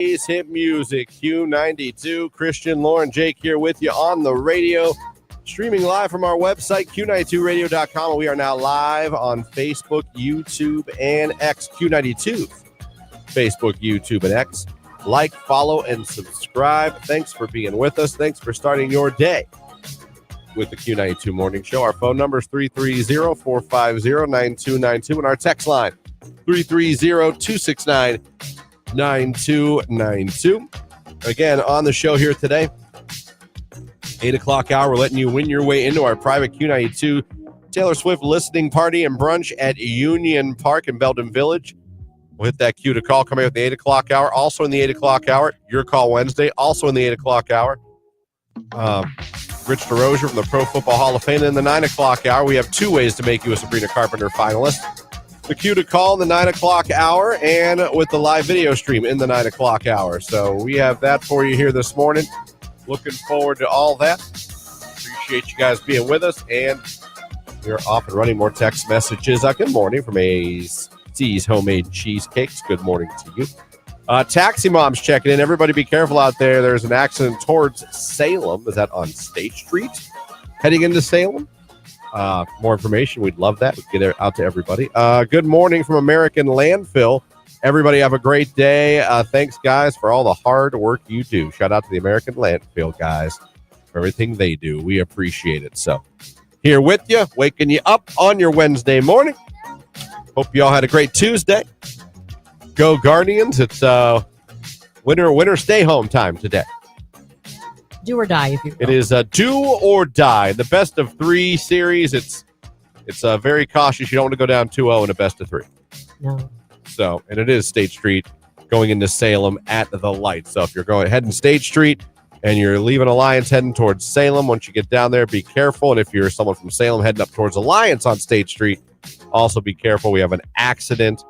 Hit music, Q92, Christian, Lauren, Jake here with you on the radio, streaming live from our website, Q92radio.com. We are now live on Facebook, YouTube, and X. Q92, Facebook, YouTube, and X. Like, follow, and subscribe. Thanks for being with us. Thanks for starting your day with the Q92 Morning Show. Our phone number is 330-450-9292, and our text line, 330-269-9292. Again, on the show here today, 8 o'clock hour, we're letting you win your way into our private Q92 Taylor Swift listening party and brunch at Union Park in Belden Village. We'll hit that cue to call coming up at the 8 o'clock hour. Also in the 8 o'clock hour, Your Call Wednesday. Also in the 8 o'clock hour, Rich DeRozier from the Pro Football Hall of Fame. And in the 9 o'clock hour, we have two ways to make you a Sabrina Carpenter finalist. The cue to call in the 9 o'clock hour and with the live video stream in the 9 o'clock hour. So we have that for you here this morning. Looking forward to all that. Appreciate you guys being with us. And we're off and running. More text messages. Good morning from AC's Homemade Cheesecakes. Good morning to you. Taxi Mom's checking in. Everybody be careful out there. There's an accident towards Salem. Is that on State Street? Heading into Salem? More information, we'd love that. We'd get it out to everybody. Good morning from American Landfill. Everybody have a great day. Thanks, guys, for all the hard work you do. Shout out to the American Landfill guys for everything they do. We appreciate it. So, here with you, waking you up on your Wednesday morning. Hope you all had a great Tuesday. Go Guardians. It's winter stay home time today. Do or die, if you will. It is a do or die. The best of three series. It's very cautious. You don't want to go down 2-0 in a best of three. No. So, and it is State Street going into Salem at the light. So if you're heading State Street and you're leaving Alliance heading towards Salem, once you get down there, be careful. And if you're someone from Salem heading up towards Alliance on State Street, also be careful. We have an accident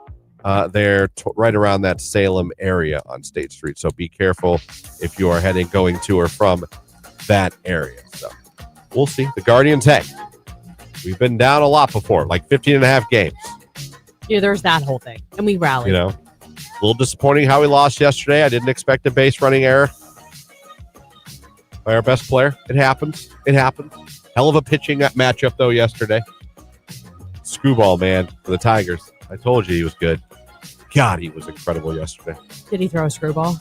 there right around that Salem area on State Street. So be careful if you are going to or from that area. So we'll see. The Guardians, hey, we've been down a lot before, like 15 and a half games. Yeah, there's that whole thing. And we rallied. A little disappointing how we lost yesterday. I didn't expect a base running error by our best player. It happens. Hell of a pitching matchup, though, yesterday. Screwball, man, for the Tigers. I told you he was good. God, he was incredible yesterday. Did he throw a screwball?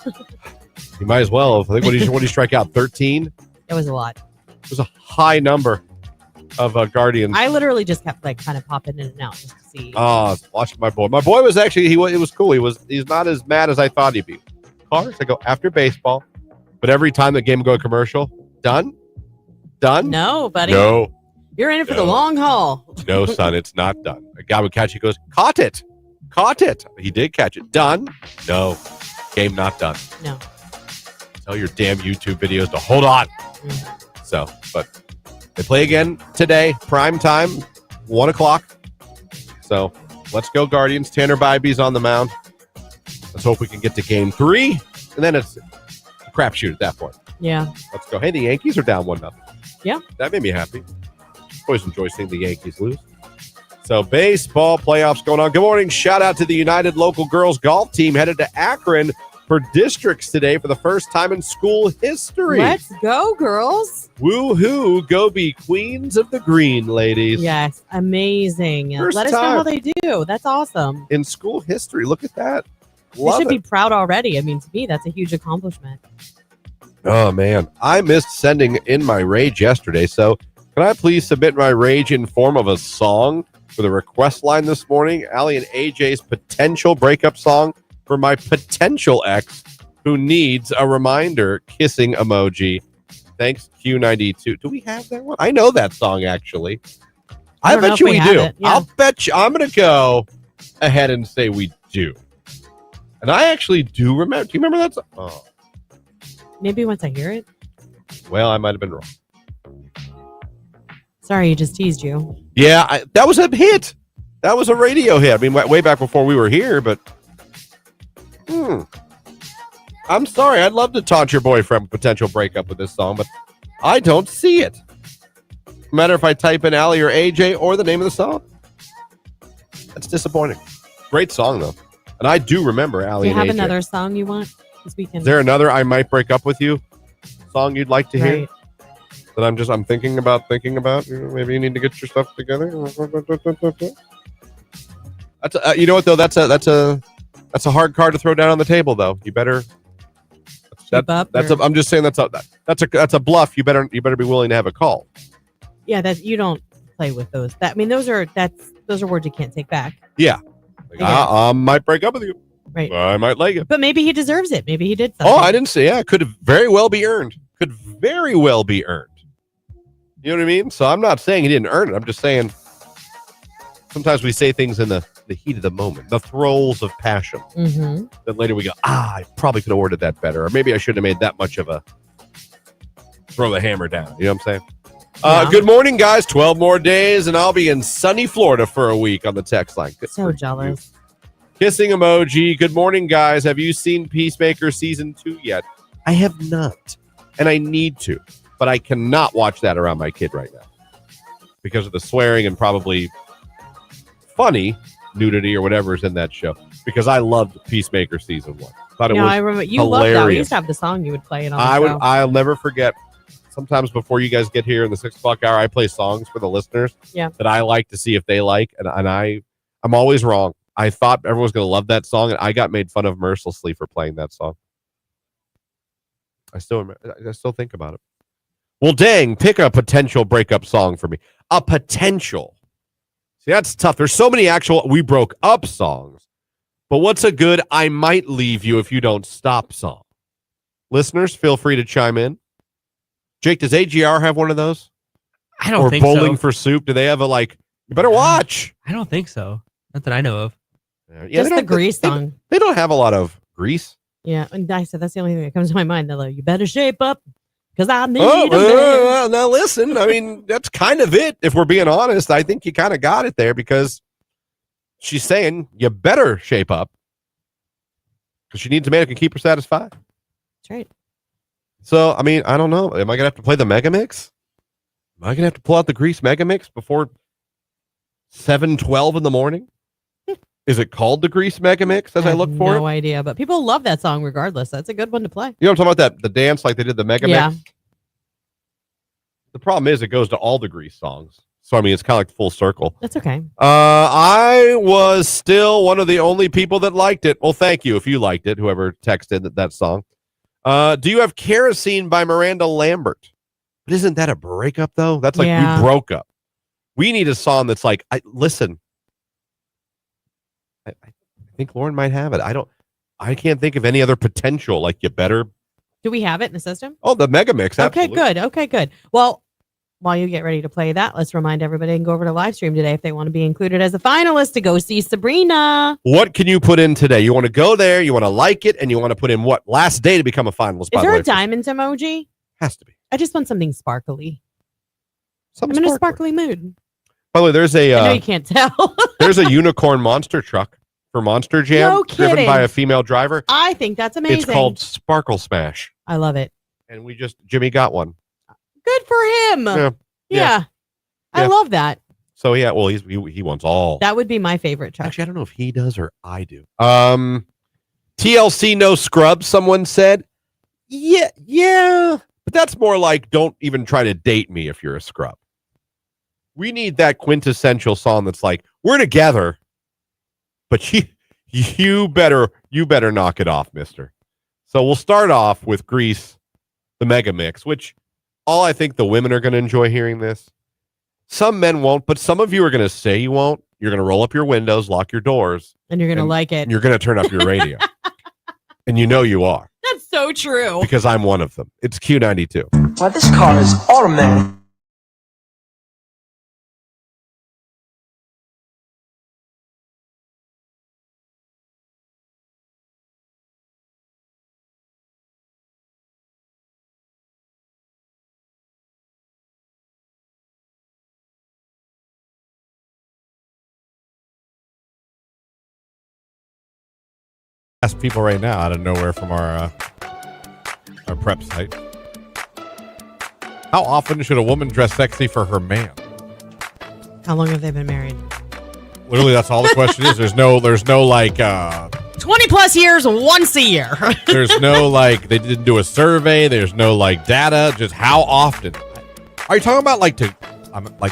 He might as well. I think what did he strike out? 13? It was a lot. It was a high number of Guardians. I literally just kept kind of popping in and out just to see. Watching my boy. My boy was actually it was cool. He's not as mad as I thought he'd be. Cars, I go after baseball, but every time the game would go to commercial, done. No, buddy. No. You're in it for the long haul. No, son, it's not done. A guy would catch it, goes, caught it. He did catch it. Done? No. Game not done. No. Tell your damn YouTube videos to hold on. Mm-hmm. So, but they play again today, prime time, 1 o'clock. So, let's go Guardians. Tanner Bybee's on the mound. Let's hope we can get to game 3. And then it's a crapshoot at that point. Yeah. Let's go. Hey, the Yankees are down 1-0. Yeah. That made me happy. Always enjoy seeing the Yankees lose. So baseball playoffs going on. Good morning. Shout out to the United Local Girls Golf Team headed to Akron for districts today for the first time in school history. Let's go, girls. Woo-hoo. Go be queens of the green, ladies. Yes. Amazing. Let us know how they do. That's awesome. In school history. Look at that. You should be proud already. I mean, to me, that's a huge accomplishment. Oh, man. I missed sending in my rage yesterday, so can I please submit my rage in form of a song for the request line this morning? Allie and AJ's potential breakup song for my potential ex who needs a reminder kissing emoji. Thanks, Q92. Do we have that one? I know that song, actually. I bet you we do. Yeah. I'll bet you. I'm going to go ahead and say we do. And I actually do remember. Do you remember that song? Oh. Maybe once I hear it. Well, I might have been wrong. Sorry, he just teased you. Yeah, that was a hit. That was a radio hit. I mean, way back before we were here, but I'm sorry. I'd love to taunt your boyfriend with potential breakup with this song, but I don't see it. No matter if I type in Allie or AJ or the name of the song. That's disappointing. Great song, though. And I do remember Allie and AJ. Do you have another song you want? this weekend. Is there another "I Might Break Up with You" song you'd like to hear? Right. That I'm thinking about. Maybe you need to get your stuff together. That's you know what though. That's a hard card to throw down on the table though. You better. I'm just saying that's a bluff. You better be willing to have a call. Yeah, you don't play with those. Those are words you can't take back. Yeah. I might break up with you. Right. I might like it. But maybe he deserves it. Maybe he did something. Oh, I didn't say. Yeah, could very well be earned. Could very well be earned. You know what I mean? So I'm not saying he didn't earn it. I'm just saying sometimes we say things in the heat of the moment, the throes of passion. Mm-hmm. Then later we go, I probably could have worded that better. Or maybe I shouldn't have made that much of a throw the hammer down. You know what I'm saying? Yeah. Good morning, guys. 12 more days, and I'll be in sunny Florida for a week on the text line. So jealous. Kissing emoji. Good morning, guys. Have you seen Peacemaker Season 2 yet? I have not, and I need to, but I cannot watch that around my kid right now because of the swearing and probably funny nudity or whatever is in that show, because I loved Peacemaker Season 1. Thought it was I remember you hilarious. loved that. We used to have the song you would play it on the show. I'll never forget. Sometimes before you guys get here in the 6 o'clock hour, I play songs for the listeners that I like to see if they like, and I'm always wrong. I thought everyone was going to love that song, and I got made fun of mercilessly for playing that song. I still think about it. Well, dang, pick a potential breakup song for me. A potential. See, that's tough. There's so many actual we broke up songs, but what's a good I might leave you if you don't stop song? Listeners, feel free to chime in. Jake, does AGR have one of those? I don't think so. Or Bowling so. for Soup? Do they have you better watch? I don't think so. Not that I know of. Yeah, just the Grease song. They don't have a lot of Grease. Yeah, and I said that's the only thing that comes to my mind. They're like, you better shape up because I need now listen, I mean, that's kind of it. If we're being honest, I think you kind of got it there because she's saying you better shape up because she needs a man who can keep her satisfied. That's right. So, I mean, I don't know. Am I going to have to play the Mega Mix? Am I going to have to pull out the Grease Mega Mix before 7:12 in the morning? Is it called the Grease Mega Mix as I look for it? No idea, but people love that song regardless. That's a good one to play. You know what I'm talking about? The dance like they did the Mega Mix? The problem is it goes to all the Grease songs. So, I mean, it's kind of like full circle. That's okay. I was still one of the only people that liked it. Well, thank you if you liked it, whoever texted that song. Do you have Kerosene by Miranda Lambert? But isn't that a breakup, though? That's like we broke up. We need a song that's like, listen. I think Lauren might have it. I can't think of any other potential. Like, you better. Do we have it in the system? Oh, the Mega Mix. Absolutely. Okay, good. Well, while you get ready to play that, let's remind everybody and go over to live stream today if they want to be included as a finalist to go see Sabrina. What can you put in today? You want to go there, you want to like it, and you want to put in what? Last day to become a finalist. Is there a diamonds emoji? Has to be. I just want something sparkly. I'm in a sparkly mood. By the way, there's I know you can't tell. There's a unicorn monster truck for Monster Jam, driven by a female driver. I think that's amazing. It's called Sparkle Smash. I love it. And Jimmy got one. Good for him. Yeah. I love that. So yeah, well, he wants all. That would be my favorite truck. Actually, I don't know if he does or I do. TLC no scrubs, someone said. Yeah. But that's more like don't even try to date me if you're a scrub. We need that quintessential song that's like, we're together, but you better knock it off, mister. So we'll start off with Grease, the Mega Mix, which I think the women are going to enjoy hearing this. Some men won't, but some of you are going to say you won't. You're going to roll up your windows, lock your doors. And you're going to like it. And you're going to turn up your radio. And you know you are. That's so true. Because I'm one of them. It's Q92. Well, this car is automatic. Ask people right now out of nowhere from our prep site. How often should a woman dress sexy for her man? How long have they been married? Literally, that's all the question is. There's no like 20 20 plus years, once a year. There's no like they didn't do a survey. There's no like data. Just how often? Are you talking about like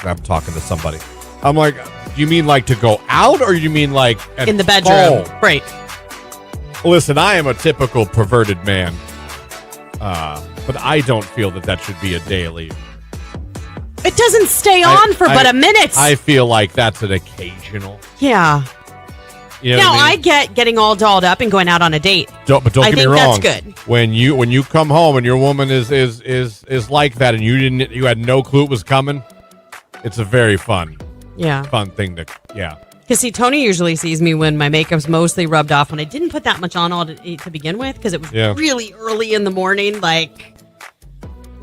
I'm talking to somebody. I'm like, do you mean like to go out, or you mean like at In the bedroom, home? right? Listen, I am a typical perverted man, but I don't feel that should be a daily. It doesn't stay on for but a minute. I feel like that's an occasional. Yeah. You know Now what I I mean? get getting all dolled up and going out on a date. But don't I get me think wrong. that's good. When you come home and your woman is like that, and you had no clue it was coming, it's a very fun thing to Because see, Tony usually sees me when my makeup's mostly rubbed off, when I didn't put that much on all to begin with, because it was really early in the morning. Like,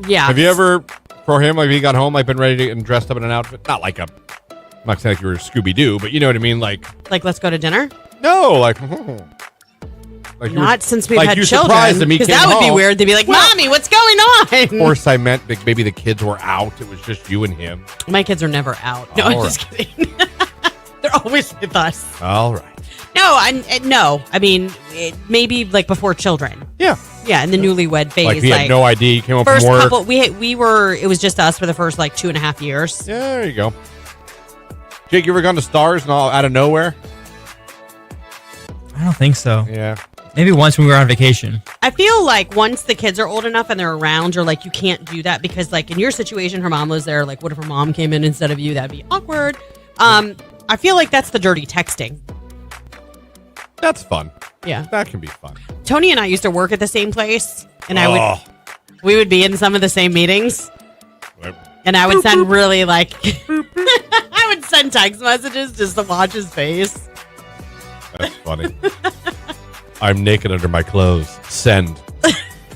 Have you ever, for him, like he got home, like been ready and dressed up in an outfit? Not like I'm not saying like you were Scooby Doo, but you know what I mean. Like let's go to dinner. No, like Not since we've like had you children, surprised him, he because came that would be home. weird. They'd be like, "Mommy, what's going on?" Of course, I meant like, maybe the kids were out. It was just you and him. My kids are never out. No, All I'm just kidding. They're always with us. All right. No, I mean, maybe like before children. Yeah. Yeah, in the newlywed phase. Like he had no idea. He came home first from work. couple, we were. It was just us for the first like 2.5 years. Yeah, there you go. Jake, you ever gone to Stars and all out of nowhere? I don't think so. Yeah. Maybe once when we were on vacation. I feel like once the kids are old enough and they're around, you're like, you can't do that because, like, in your situation, her mom was there. Like, what if her mom came in instead of you? That'd be awkward. I feel like that's the dirty texting. That's fun. Yeah, that can be fun. Tony and I used to work at the same place, and we would be in some of the same meetings, and I would send really like, I would send text messages just to watch his face. That's funny. I'm naked under my clothes. Send.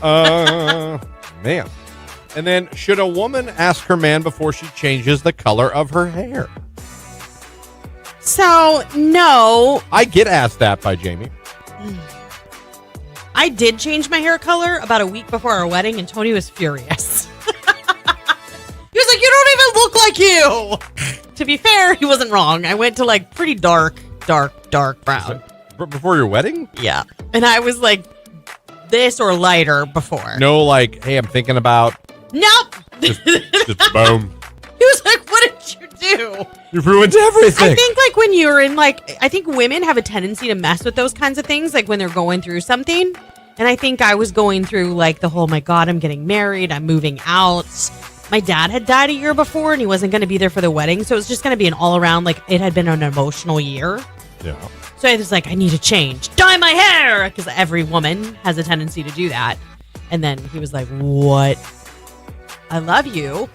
Man. And then, should a woman ask her man before she changes the color of her hair? So, no. I get asked that by Jamie. I did change my hair color about a week before our wedding, and Tony was furious. He was like, "You don't even look like you." To be fair, he wasn't wrong. I went to like pretty dark brown. Before your wedding? Yeah. And I was like this or lighter before. No, like, hey, I'm thinking about. Nope. Just boom. He was like, "What did you do?" You've ruined everything. I think like when you're in like, I think women have a tendency to mess with those kinds of things, like when they're going through something. And I think I was going through like the whole, my God, I'm getting married, I'm moving out. My dad had died a year before and he wasn't going to be there for the wedding. So it was just going to be an all around, like it had been an emotional year. Yeah. So I was like, I need to change. Dye my hair! Because every woman has a tendency to do that. And then he was like, "What? I love you.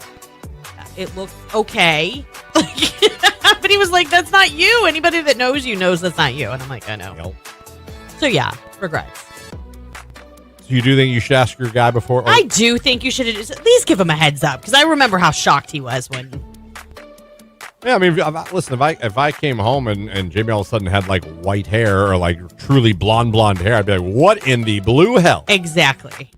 It looks okay." But he was like, "That's not you. Anybody that knows you knows that's not you." And I'm like, "I know." Yep. So yeah, regrets. So you do think you should ask your guy before? Or- I do think you should at least give him a heads up, because I remember how shocked he was when. Yeah, I mean, listen, if I came home and Jamie all of a sudden had like white hair or like truly blonde hair, I'd be like, "What in the blue hell?" Exactly.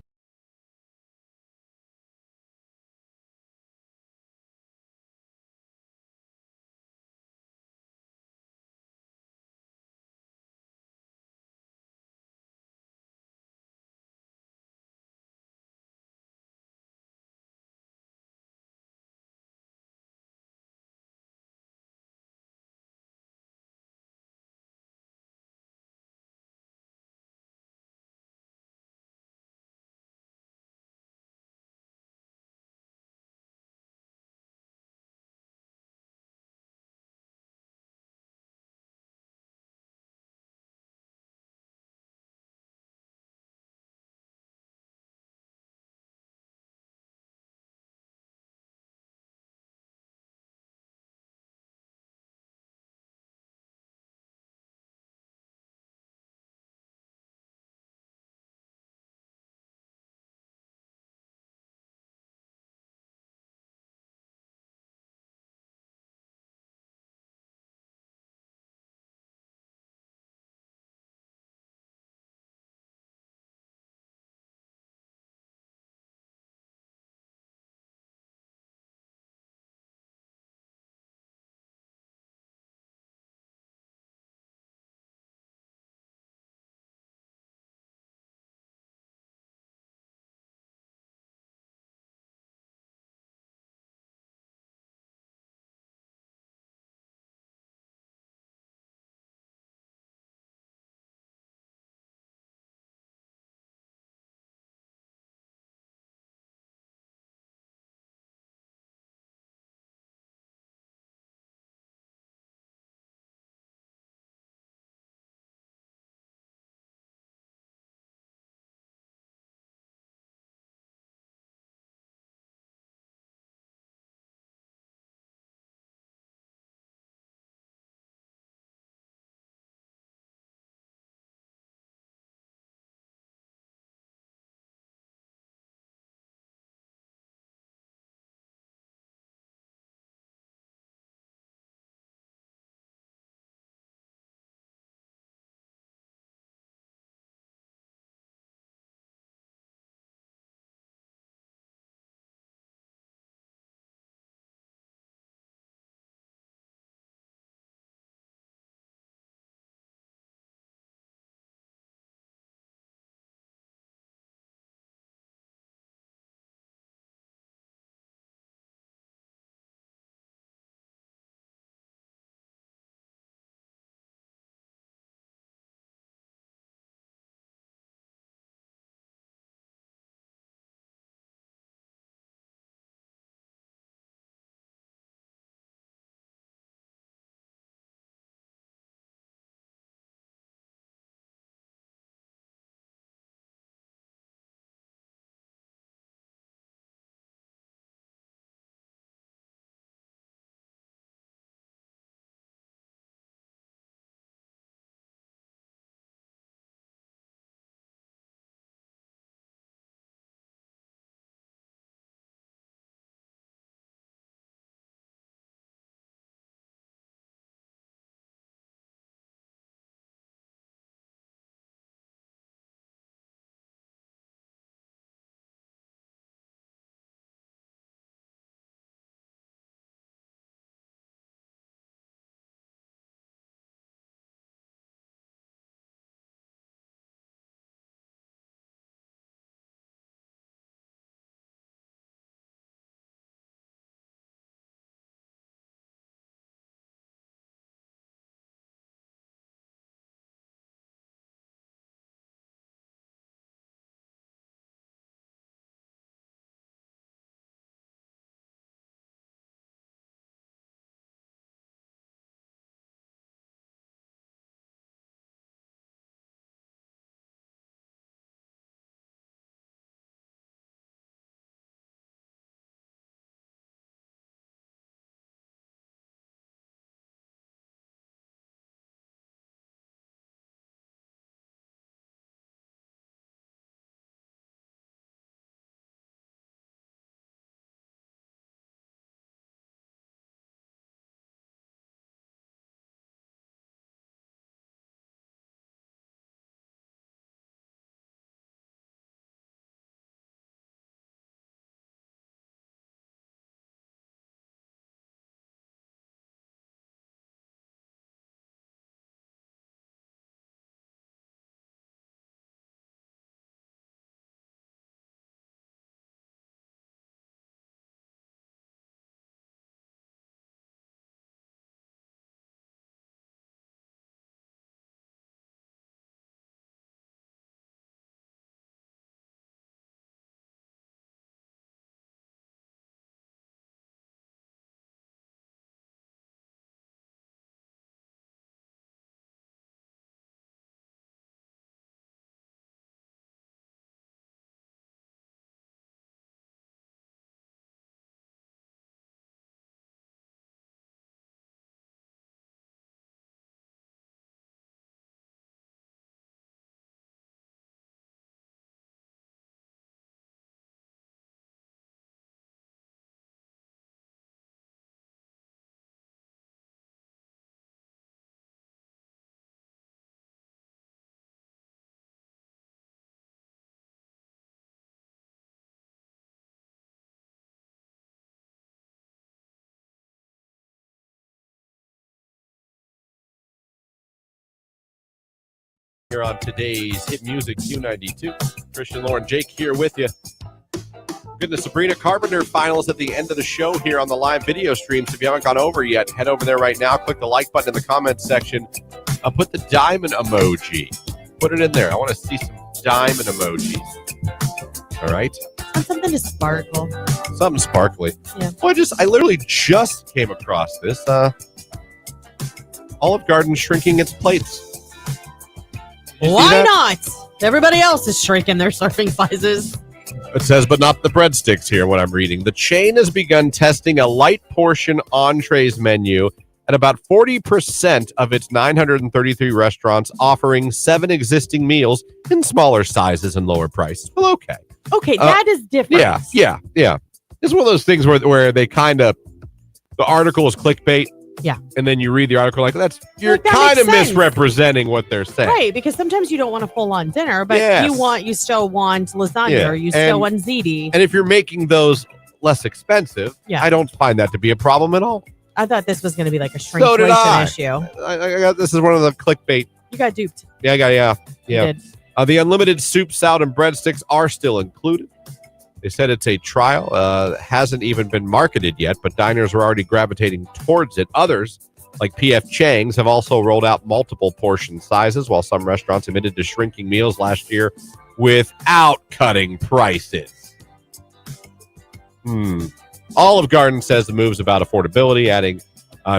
Here on today's Hit Music Q92. Christian, Lauren, Jake here with you. Goodness, Sabrina Carpenter finalists at the end of the show here on the live video stream. So if you haven't gone over yet, head over there right now. Click the like button in the comments section. Put the diamond emoji. Put it in there. I want to see some diamond emojis. All right. Something to sparkle. Something sparkly. Yeah. Well, I literally just came across this. Olive Garden shrinking its plates. You see Why that? not? Everybody else is shrinking their serving sizes. It says, but not the breadsticks here, what I'm reading. The chain has begun testing a light portion entrees menu at about 40% of its 933 restaurants, offering 7 existing meals in smaller sizes and lower prices. Well, okay. Okay, that is different. Yeah. It's one of those things where they kind of, the article is clickbait. Yeah. And then you read the article you're Like, that kind of makes sense. misrepresenting what they're saying. Right, because sometimes you don't want a full-on dinner, but Yes. you still want lasagna Yeah, or you still want ziti. And if you're making those less expensive, Yeah. I don't find that to be a problem at all. I thought this was going to be like a So did I. shrinkflation issue. I got this is one of the clickbait. You got duped. Yeah. You did. The unlimited soup, salad, and breadsticks are still included. They said it's a trial. Hasn't even been marketed yet, but diners are already gravitating towards it. Others, like P.F. Chang's, have also rolled out multiple portion sizes, while some restaurants admitted to shrinking meals last year without cutting prices. Olive Garden says the move's about affordability, adding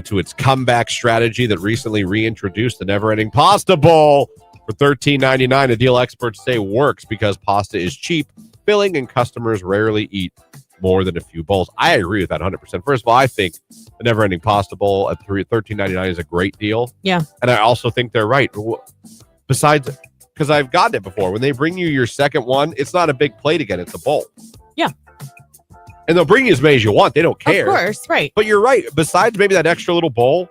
to its comeback strategy that recently reintroduced the never-ending pasta bowl for $13.99. A deal experts say works because pasta is cheap, filling, and customers rarely eat more than a few bowls. I agree with that 100%. First of all, I think the never-ending pasta bowl at $13.99 is a great deal. Yeah. And I also think they're right. Besides, because I've gotten it before, when they bring you your second one, it's not a big plate again. It's a bowl. Yeah. And they'll bring you as many as you want. They don't care. Of course, right. But you're right. Besides maybe that extra little bowl,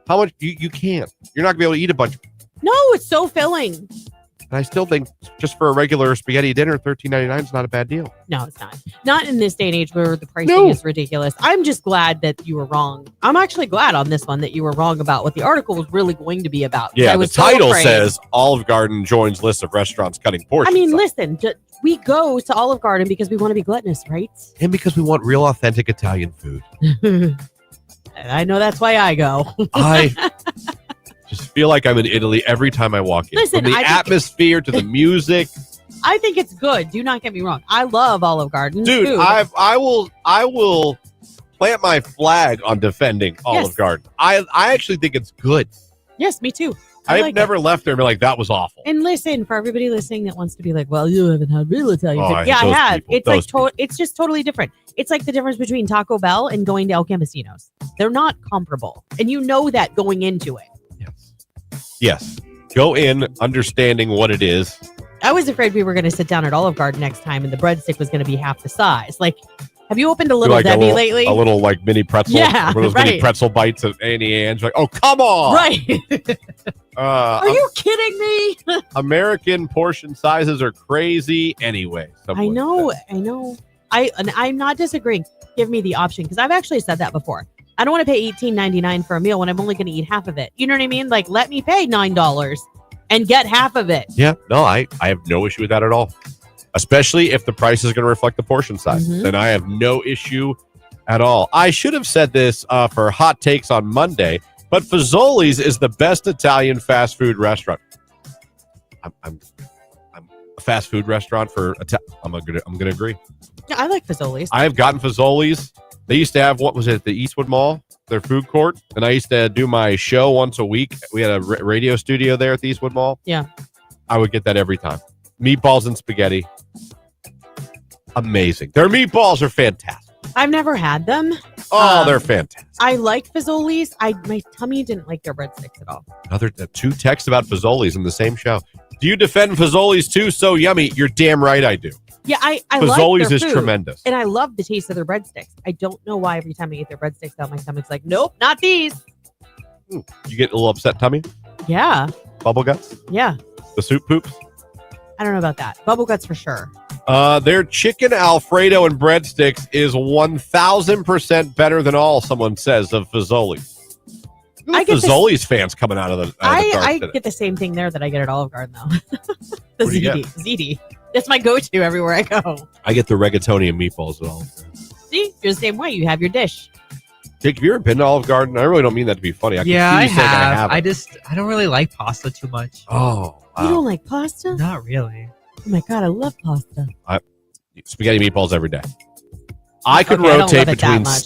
how much you can't. You're not going to be able to eat a bunch. No, it's so filling. And I still think just for a regular spaghetti dinner, $13.99 is not a bad deal. No, it's not. Not in this day and age where the pricing is ridiculous. I'm just glad that you were wrong. I'm actually glad on this one that you were wrong about what the article was really going to be about. Yeah, I the was so title afraid. says Olive Garden joins list of restaurants cutting portions. I mean, listen, we go to Olive Garden because we want to be gluttonous, right? And because we want real, authentic Italian food. And I know that's why I go. I just feel like I'm in Italy every time I walk in. Listen, From the atmosphere to the music. I think it's good. Do not get me wrong. I love Olive Garden. Dude, food. I will plant my flag on defending Olive Garden. I actually think it's good. Yes, me too. I've never left there and been like, that was awful. And listen, for everybody listening that wants to be like, well, you haven't had real Italian food. I Yeah, I hate those have. people. It's it's just totally different. It's like the difference between Taco Bell and going to El Campesinos. They're not comparable. And you know that going into it. Yes. Go in understanding what it is. I was afraid we were going to sit down at Olive Garden next time and the breadstick was going to be half the size. Like, have you opened a Little Debbie lately? A little like mini pretzel. Yeah, One of those mini pretzel bites at Annie Ann's. Like, oh, come on. Right. Are you kidding me? American portion sizes are crazy anyway. I know. I'm not disagreeing. Give me the option because I've actually said that before. I don't want to pay $18.99 for a meal when I'm only going to eat half of it. You know what I mean? Like, let me pay $9 and get half of it. Yeah, no, I have no issue with that at all. Especially if the price is going to reflect the portion size. Mm-hmm. Then I have no issue at all. I should have said this for hot takes on Monday, but Fazoli's is the best Italian fast food restaurant. I'm a fast food restaurant for I'm gonna agree. Yeah, I like Fazoli's. I have gotten Fazoli's. They used to have, what was it, the Eastwood Mall, their food court, and I used to do my show once a week. We had a radio studio there at the Eastwood Mall. Yeah, I would get that every time. Meatballs and spaghetti. Amazing. Their meatballs are fantastic. I've never had them. Oh, they're fantastic. I like Fazoli's. My tummy didn't like their breadsticks at all. Another 2 texts about Fazoli's in the same show. Do you defend Fazoli's too? So yummy. You're damn right I do. Yeah, I Fazoli's like their is food, tremendous. and I love the taste of their breadsticks. I don't know why every time I eat their breadsticks out, my stomach's like, nope, not these. You get a little upset tummy? Yeah, Bubble guts? yeah. The soup poops? I don't know about that. Bubble guts for sure. Their chicken Alfredo and breadsticks is 1,000% better than all, someone says, of Fazoli's. Look at the Fazoli's fans coming out of the garden I today. get the same thing there that I get at Olive Garden, though. The What do you get? ziti. That's my go-to everywhere I go. I get the rigatoni and meatballs at Olive Garden. See, you're the same way. You have your dish. Jake, have you ever been to Olive Garden? I really don't mean that to be funny. I Yeah, can I see you saying have. I haven't. I don't really like pasta too much. Oh, You wow. don't like pasta? Not really. Oh my god, I love pasta. Spaghetti meatballs every day. I could Okay, I don't rotate love it that between much.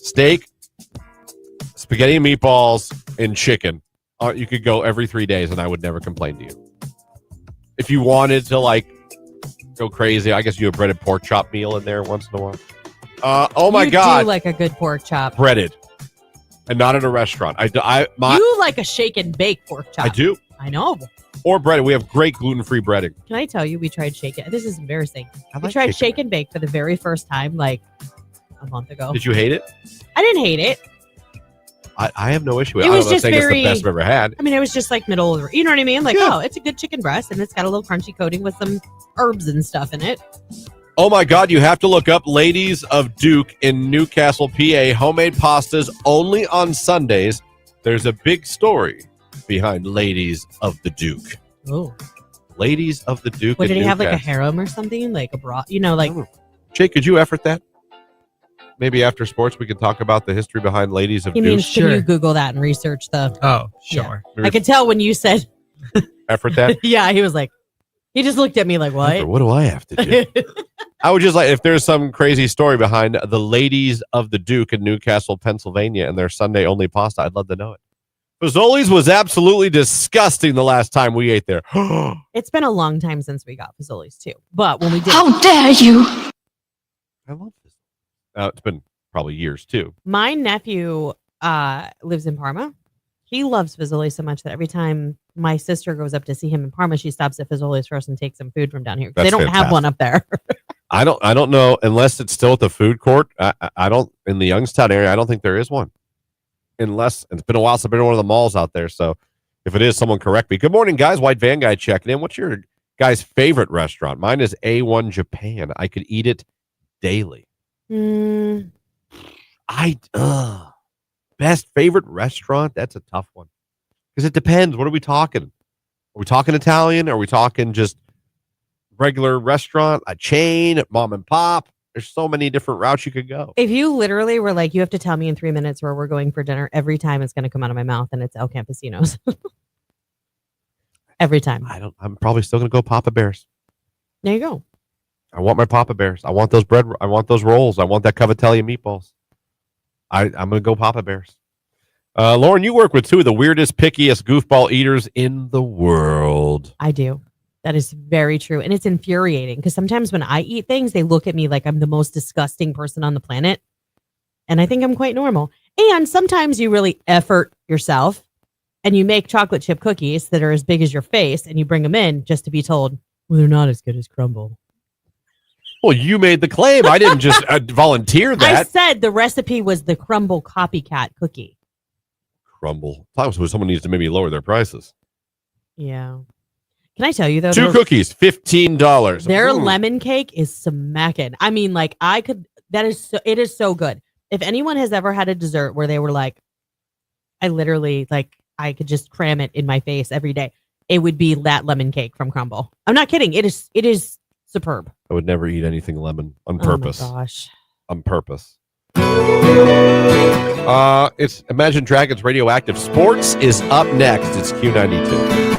steak, spaghetti and meatballs, and chicken. You could go every 3 days, and I would never complain to you. If you wanted to, like, go crazy, I guess you a breaded pork chop meal in there once in a while. Oh my you God, do like a good pork chop. breaded, and not in a restaurant. You like a shake and bake pork chop. I do, I know. or breaded. We have great gluten-free breading. Can I tell you, we tried shake it. This is embarrassing. I We like tried chicken shake and bake for the very first time, like a month ago. Did you hate it? I didn't hate it. I have no issue with it. It I was don't know if just it's very- the best I've ever had. I mean, it was just like middle of the, you know what I mean? Like, Yeah. oh, it's a good chicken breast and it's got a little crunchy coating with some herbs and stuff in it. Oh my God, you have to look up Ladies of Duke in Newcastle, PA. Homemade pastas only on Sundays. There's a big story behind Ladies of the Duke. Oh. Ladies of the Duke. What, in did he have like a Newcastle. harem or something? Like a bra, you know, like, Jake, could you effort that? Maybe after sports we can talk about the history behind Ladies of he Duke. means, can Sure. you Google that and research the, Oh, sure. I could tell when you said, Effort that? yeah, he was like, he just looked at me like, Effort, what? what do I have to do? I would just like, if there's some crazy story behind the Ladies of the Duke in Newcastle, Pennsylvania, and their Sunday only pasta, I'd love to know it. Fazoli's was absolutely disgusting the last time we ate there. It's been a long time since we got Fazoli's too. But when we did, How dare you! I love this. It's been probably years too. my nephew lives in Parma. He loves Fazoli so much that every time my sister goes up to see him in Parma, she stops at Fazoli's first and takes some food from down here. 'Cause they That's don't have one up there. I don't know unless it's still at the food court. I don't in the Youngstown area. I don't think there is one. Unless it's been a while since I've been to one of the malls out there. So if it is, someone correct me. Good morning, guys. White Van Guy checking in. What's your guys' favorite restaurant? Mine is A1 Japan. I could eat it daily. Mm, Best favorite restaurant? That's a tough one. Because it depends. What are we talking? Are we talking Italian? Are we talking just regular restaurant, a chain, mom and pop? There's so many different routes you could go. if you literally were like, you have to tell me in 3 minutes where we're going for dinner, every time it's going to come out of my mouth and it's El Campesinos. Every time. I'm probably still going to go Papa Bear's. There you go. I want my Papa Bears. I want those bread. I want those rolls. I want that cavatelli meatballs. I'm going to go Papa Bears. Lauren, you work with two of the weirdest, pickiest goofball eaters in the world. I do. That is very true. And it's infuriating because sometimes when I eat things, they look at me like I'm the most disgusting person on the planet. And I think I'm quite normal. And sometimes you really effort yourself and you make chocolate chip cookies that are as big as your face and you bring them in just to be told, well, they're not as good as Crumble. Well, you made the claim. I didn't just volunteer I that. said the recipe was the Crumble copycat cookie. Crumble. Sometimes someone needs to maybe lower their prices. Yeah. Can I tell you though? Two cookies, $15. Their lemon cake is smacking. I mean, like it is so good. If anyone has ever had a dessert where they were like, I literally like I could just cram it in my face every day, it would be that lemon cake from Crumble. I'm not kidding. It is superb. I would never eat anything lemon on Oh purpose. my gosh. On purpose. It's Imagine Dragons Radioactive. Sports is up next. It's Q92.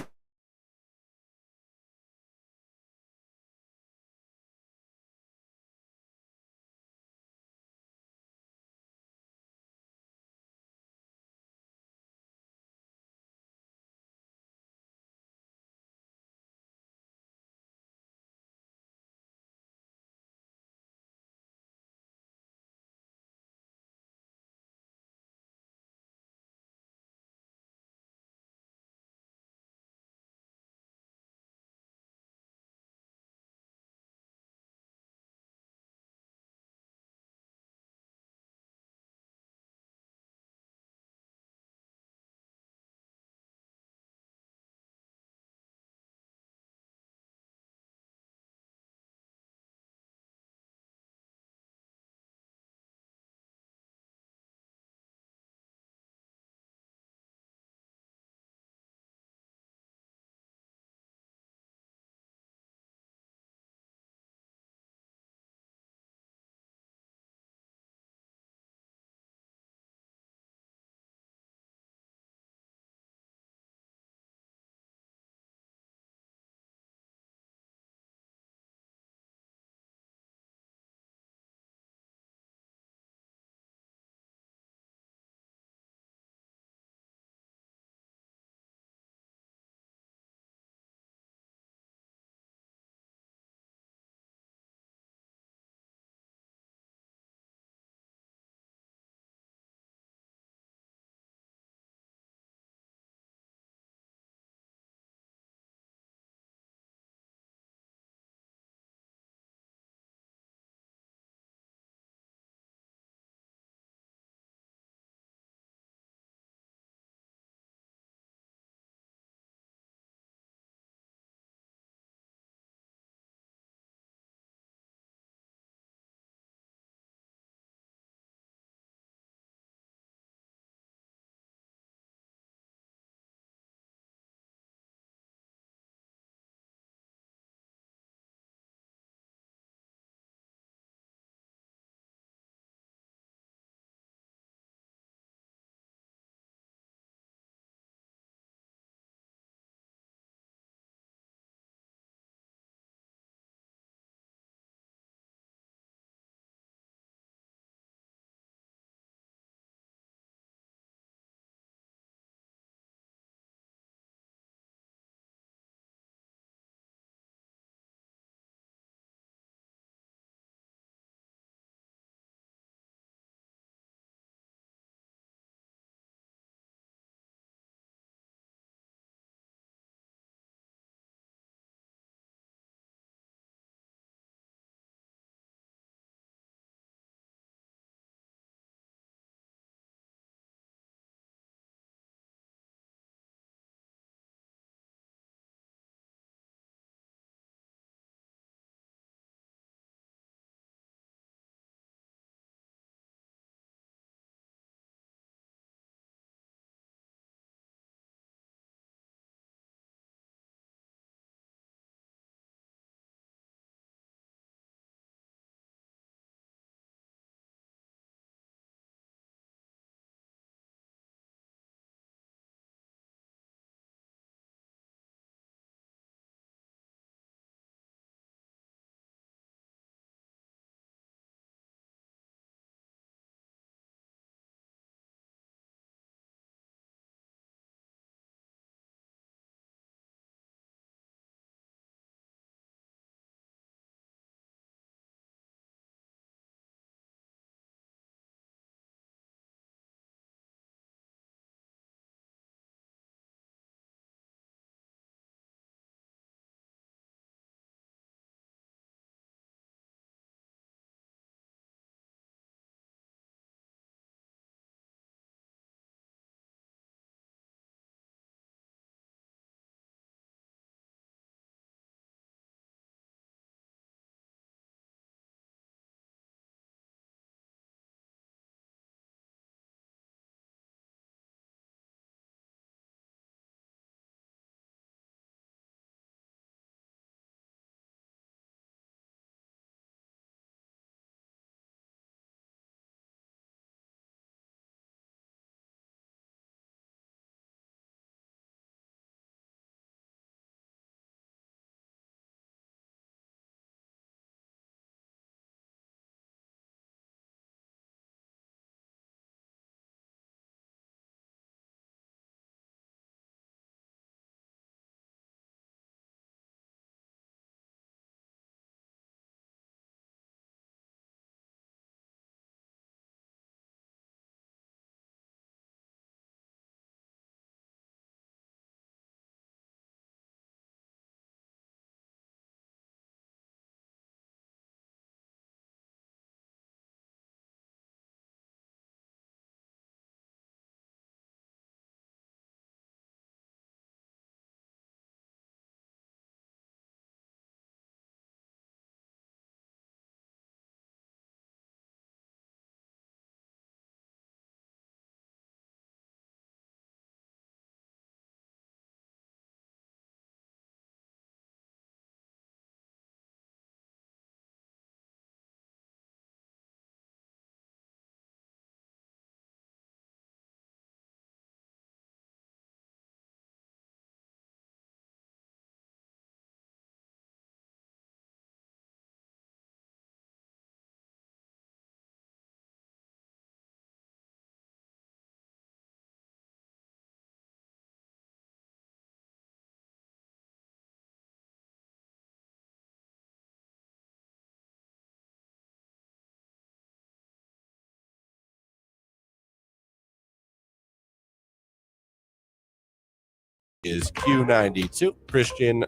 is Q92. Christian,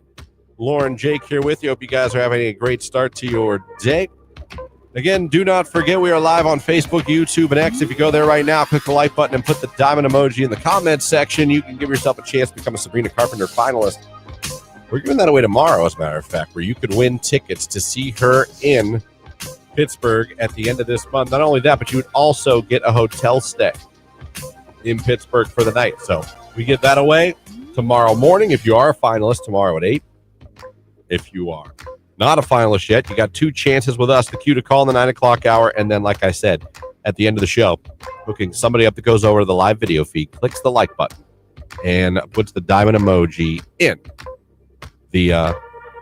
Lauren, Jake here with you. Hope you guys are having a great start to your day. Again, do not forget we are live on Facebook, YouTube, and X. If you go there right now, click the like button and put the diamond emoji in the comments section. You can give yourself a chance to become a Sabrina Carpenter finalist. We're giving that away tomorrow, as a matter of fact, where you could win tickets to see her in Pittsburgh at the end of this month. Not only that, but you would also get a hotel stay in Pittsburgh for the night. So we give that away tomorrow morning. If you are a finalist, tomorrow at 8. If you are not a finalist yet, you got 2 chances with us. The cue to call in the 9 o'clock hour. And then, like I said, at the end of the show, hooking somebody up that goes over to the live video feed, clicks the like button, and puts the diamond emoji in the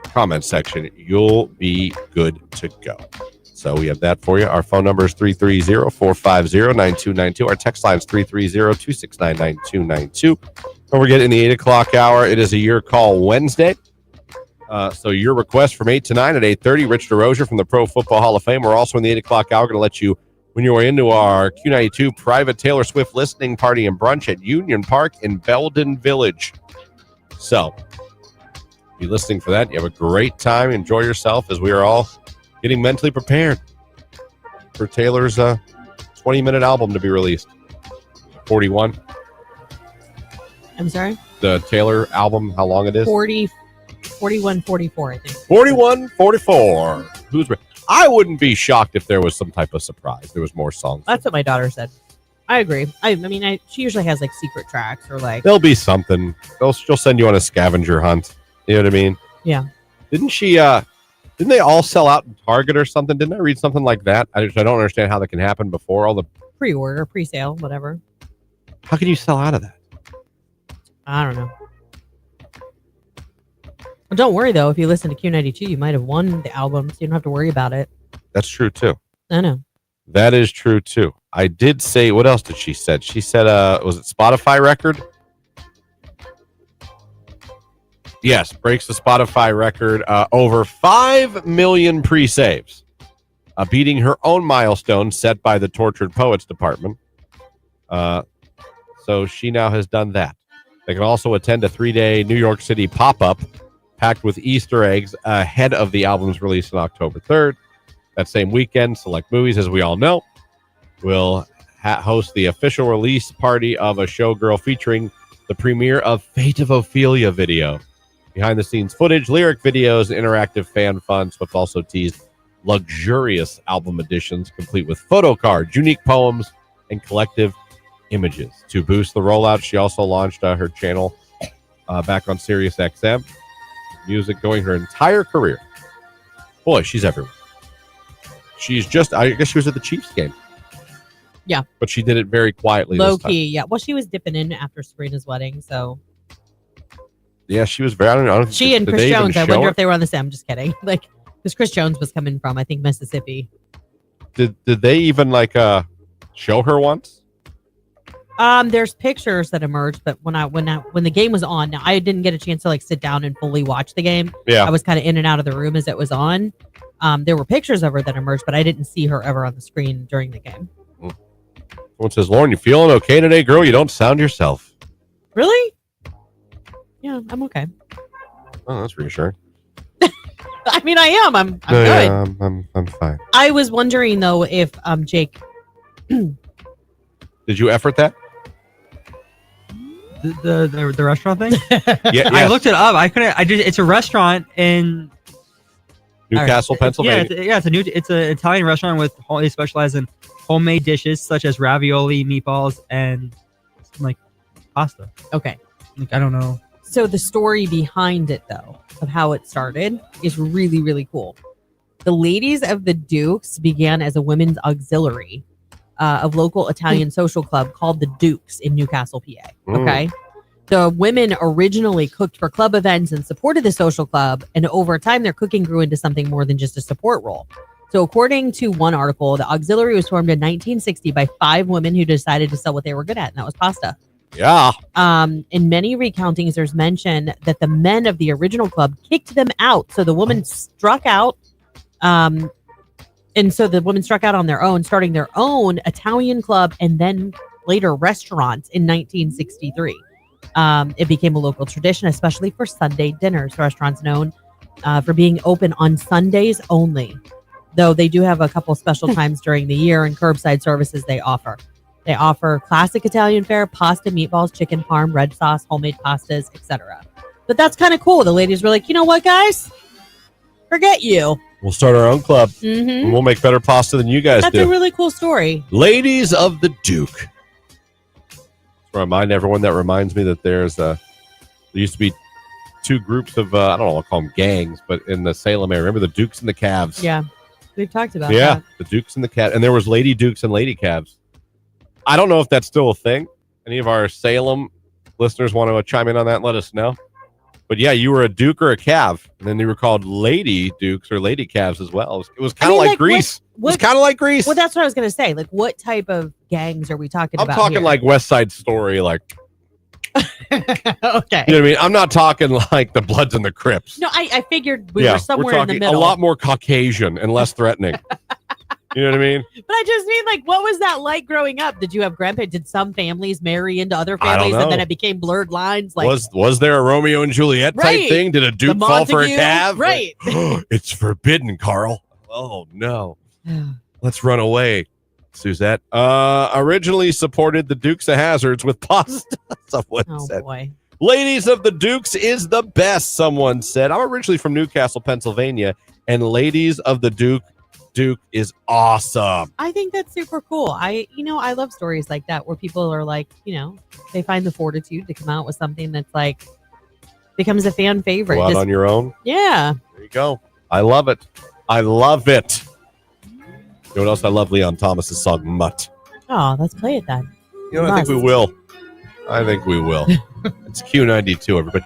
comment section. You'll be good to go. So we have that for you. Our phone number is 330-450-9292. Our text line is 330-269-9292. Don't forget, in the 8 o'clock hour, it is a Your Call Wednesday. So your request from 8 to 9 at 8:30. Rich DeRozier from the Pro Football Hall of Fame. We're also in the 8 o'clock hour going to let you, when you're into our Q92 private Taylor Swift listening party and brunch at Union Park in Belden Village. So be listening for that. You have a great time. Enjoy yourself as we are all getting mentally prepared for Taylor's 20-minute album to be released. 41. I'm sorry? The Taylor album, how long it is? 41, 44, I think. 41, 44. I wouldn't be shocked if there was some type of surprise. There was more songs. That's what my daughter said. I agree. I mean, she usually has like secret tracks or like. There'll be something. She'll send you on a scavenger hunt. You know what I mean? Yeah. Didn't they all sell out in Target or something? Didn't I read something like that? I don't understand how that can happen before all the pre-order, pre-sale, whatever. How can you sell out of that? I don't know. Well, don't worry, though. If you listen to Q92, you might have won the album, so you don't have to worry about it. That's true, too. I know. That is true, too. I did say, what else did she said? She said, was it Spotify record? Yes, breaks the Spotify record. Over 5 million pre-saves, beating her own milestone set by the Tortured Poets Department. So she now has done that. They can also attend a 3-day New York City pop-up packed with Easter eggs ahead of the album's release on October 3rd. That same weekend, Select Movies, as we all know, will host the official release party of a showgirl featuring the premiere of Fate of Ophelia video. Behind-the-scenes footage, lyric videos, and interactive fan fun. Swift also teased luxurious album editions, complete with photo cards, unique poems, and collective images. To boost the rollout, she also launched her channel back on Sirius XM. Music going her entire career. Boy, she's everywhere. She's just, I guess she was at the Chiefs game. Yeah. But she did it very quietly. Low key, yeah. Well, she was dipping in after Sabrina's wedding, so. Yeah, she was very, I don't know. She and Chris Jones, I wonder if they were on the same. I'm just kidding. Like, because Chris Jones was coming from, I think, Mississippi. Did they even, like, show her once? There's pictures that emerged, but when the game was on, now I didn't get a chance to like sit down and fully watch the game. Yeah, I was kind of in and out of the room as it was on. There were pictures of her that emerged, but I didn't see her ever on the screen during the game. Someone says, "Lauren, you feeling okay today, girl? You don't sound yourself." Really? Yeah, I'm okay. Oh, that's reassuring. I mean, I am. I'm good. Yeah, I'm fine. I was wondering though if Jake. Did you effort that? The restaurant thing? Yeah, I looked it up. I couldn't. It's a restaurant in Newcastle, Pennsylvania. It's an Italian restaurant with they specialize in homemade dishes such as ravioli, meatballs, and like pasta. Okay. Like I don't know. So the story behind it, though, of how it started is really, really cool. The Ladies of the Dukes began as a women's auxiliary of local Italian social club called the Dukes in Newcastle, PA. Okay. The women originally cooked for club events and supported the social club. And over time, their cooking grew into something more than just a support role. So according to one article, the auxiliary was formed in 1960 by 5 women who decided to sell what they were good at, and that was pasta. Yeah. In many recountings, there's mention that the men of the original club kicked them out. So the woman struck out. And so the women struck out on their own, starting their own Italian club and then later restaurants in 1963. It became a local tradition, especially for Sunday dinners. The restaurant's known for being open on Sundays only, though they do have a couple special times during the year and curbside services they offer. They offer classic Italian fare, pasta, meatballs, chicken parm, red sauce, homemade pastas, etc. But that's kind of cool. The ladies were like, you know what, guys? Forget you. We'll start our own club, Mm-hmm. and we'll make better pasta than you guys That's do. a really cool story. Ladies of the Duke. Remind everyone that reminds me that there used to be two groups of I don't know, I'll call them gangs, but in the Salem area. Remember the Dukes and the Cavs? Yeah, we've talked about Yeah, that. the Dukes and the Cavs, and there was Lady Dukes and Lady Cavs. I don't know if that's still a thing. Any of our Salem listeners want to chime in on that? Let us know. But yeah, you were a Duke or a Cav, and then they were called Lady Dukes or Lady Cavs as well. It was kind of like Grease. It was kind of like Grease. Well, that's what I was going to say. Like, what type of gangs are we talking I'm about? talking here? like West Side Story, like. Okay. You know what I mean? I'm not talking like the Bloods and the Crips. No, I figured we were somewhere in the middle. A lot more Caucasian and less threatening. You know what I mean? But I just mean, like, what was that like growing up? Did you have grandparents? Did some families marry into other I don't families and then know. it became blurred lines? Like, was there a Romeo and Juliet type Right. thing? Did a Duke The fall for a Montague? Cav? Right. It's forbidden, Carl. Oh no. Let's run away, Suzette. Originally supported the Dukes of Hazzards with pasta. Someone oh said. boy. Ladies of the Dukes is the best, someone said. I'm originally from Newcastle, Pennsylvania, and Ladies of the Duke is awesome. I think that's super cool. I love stories like that where people are like, they find the fortitude to come out with something that's like becomes a fan favorite. Go out on your own. Yeah. There you go. I love it. I love it. You know what else I love? Leon Thomas's song Mutt. Oh, let's play it then. You know, I think we will. It's Q92, everybody.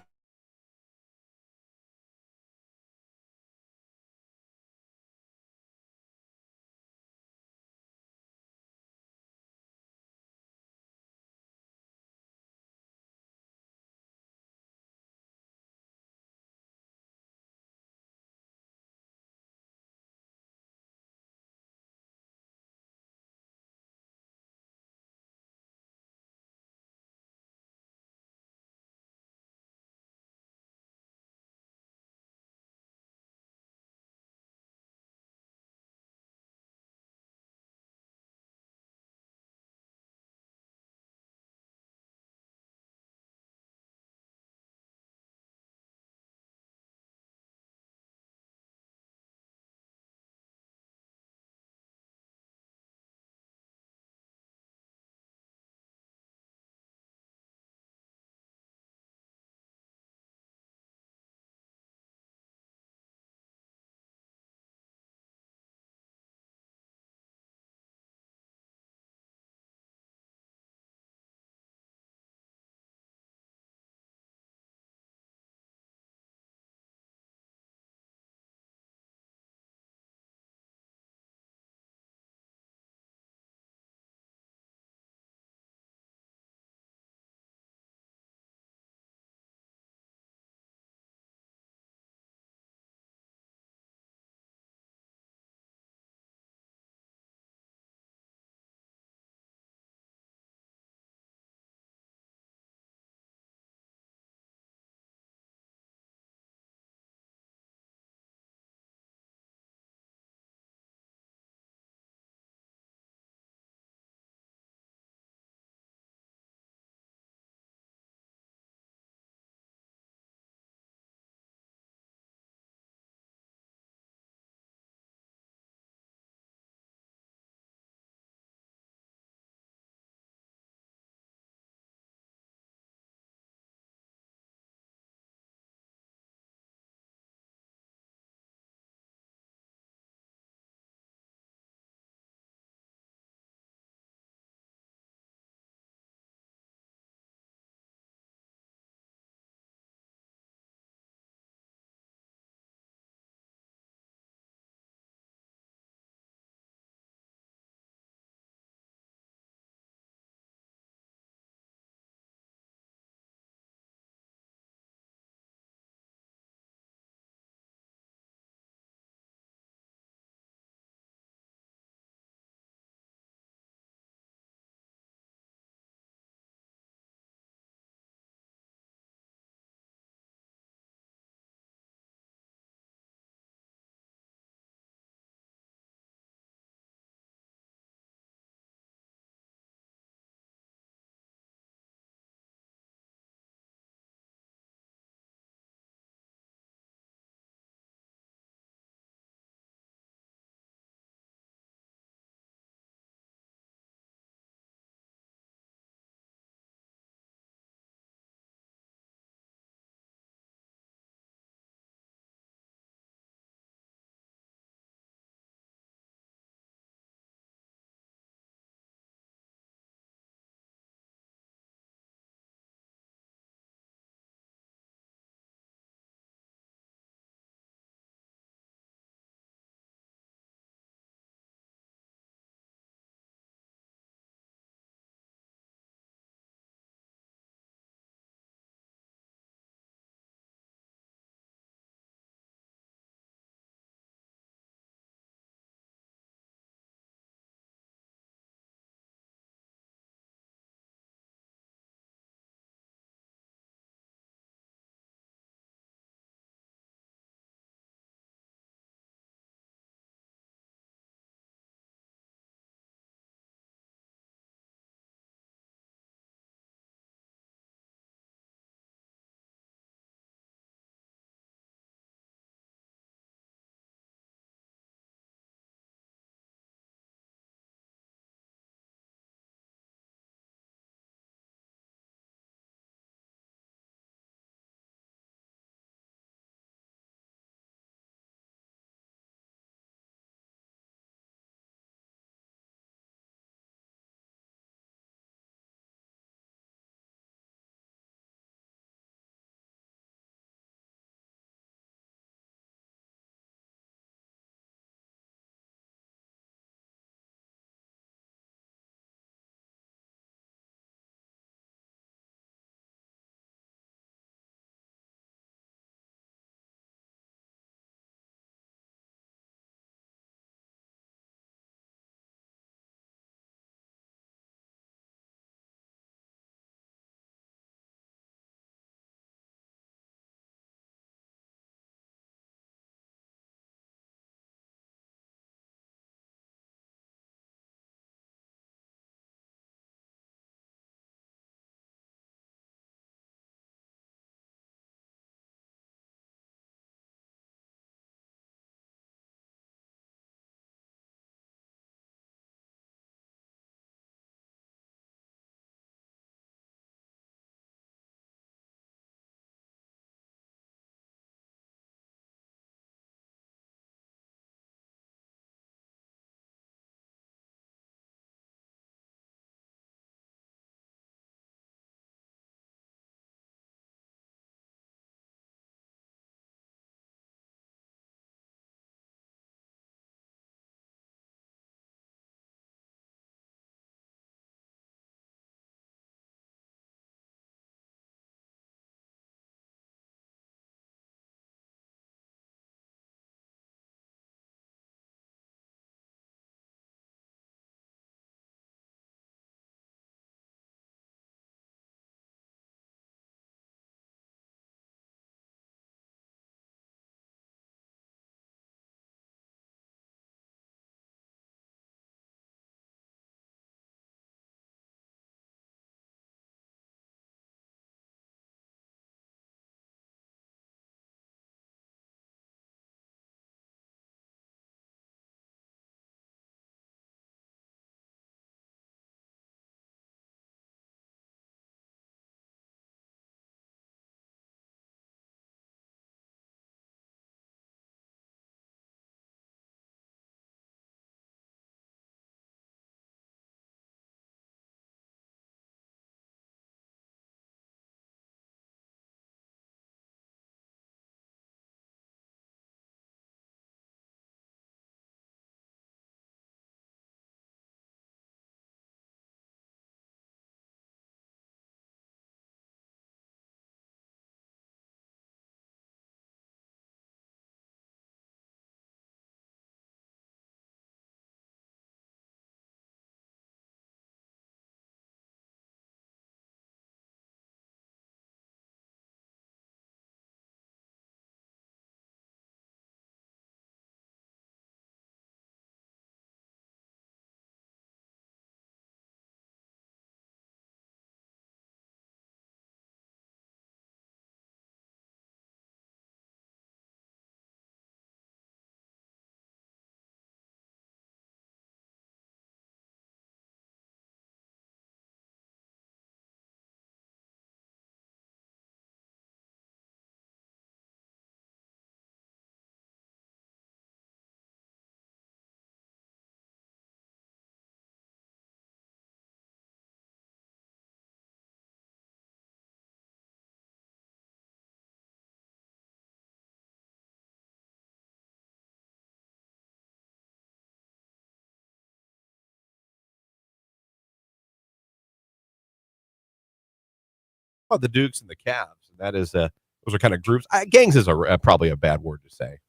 about the Dukes and the Cavs. And that is, those are kind of groups. Gangs is probably a bad word to say.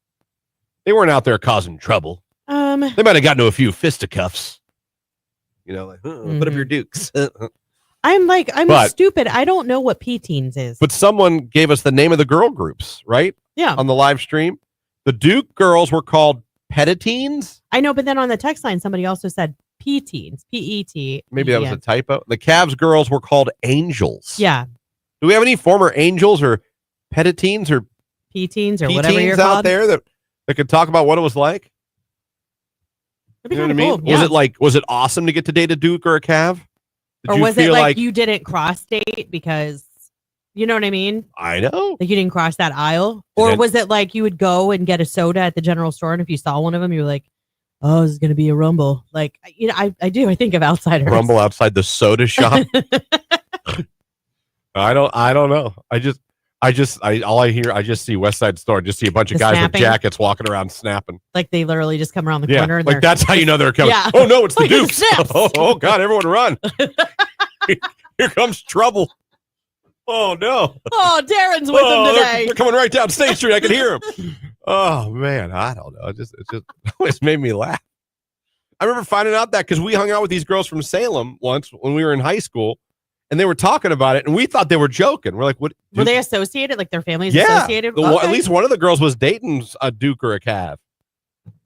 They weren't out there causing trouble. They might have gotten to a few fisticuffs. You know, like, put up your Dukes. I'm stupid. I don't know what P-Teens is. But someone gave us the name of the girl groups, right? Yeah. On the live stream. The Duke girls were called Petitines. I know, but then on the text line, somebody also said P-Teens. P-E-T. Maybe that was a typo. The Cavs girls were called Angels. Yeah. Do we have any former Angels or Petitines or P-Teens or whatever you're out called? there that could talk about what it was like? That'd be You know what I kinda mean? cool. Yeah. Was it awesome to get to date a Duke or a Cav? Or was it like you didn't cross date because, you know what I mean? I know. Like you didn't cross that aisle? Or was it like you would go and get a soda at the general store, and if you saw one of them, you were like, oh, this is going to be a rumble. Like, you know, I do. I think of outsiders. Rumble outside the soda shop. I don't know. I just see West Side Store. I just see a bunch of guys snapping. with jackets walking around snapping. Like they literally just come around the corner. And like that's how you know they're coming. Yeah. Oh no, it's the Like, it Dukes. snaps. Oh God, everyone run. Here comes trouble. Oh no. Oh, Darren's with them today. They're coming right down State Street. I can hear them. Oh man, I don't know. It just always made me laugh. I remember finding out that because we hung out with these girls from Salem once when we were in high school, and they were talking about it, and we thought they were joking. We're like, "What? Were they associated? Like their families Yeah, associated? at least one of the girls was dating a Duke or a Cav,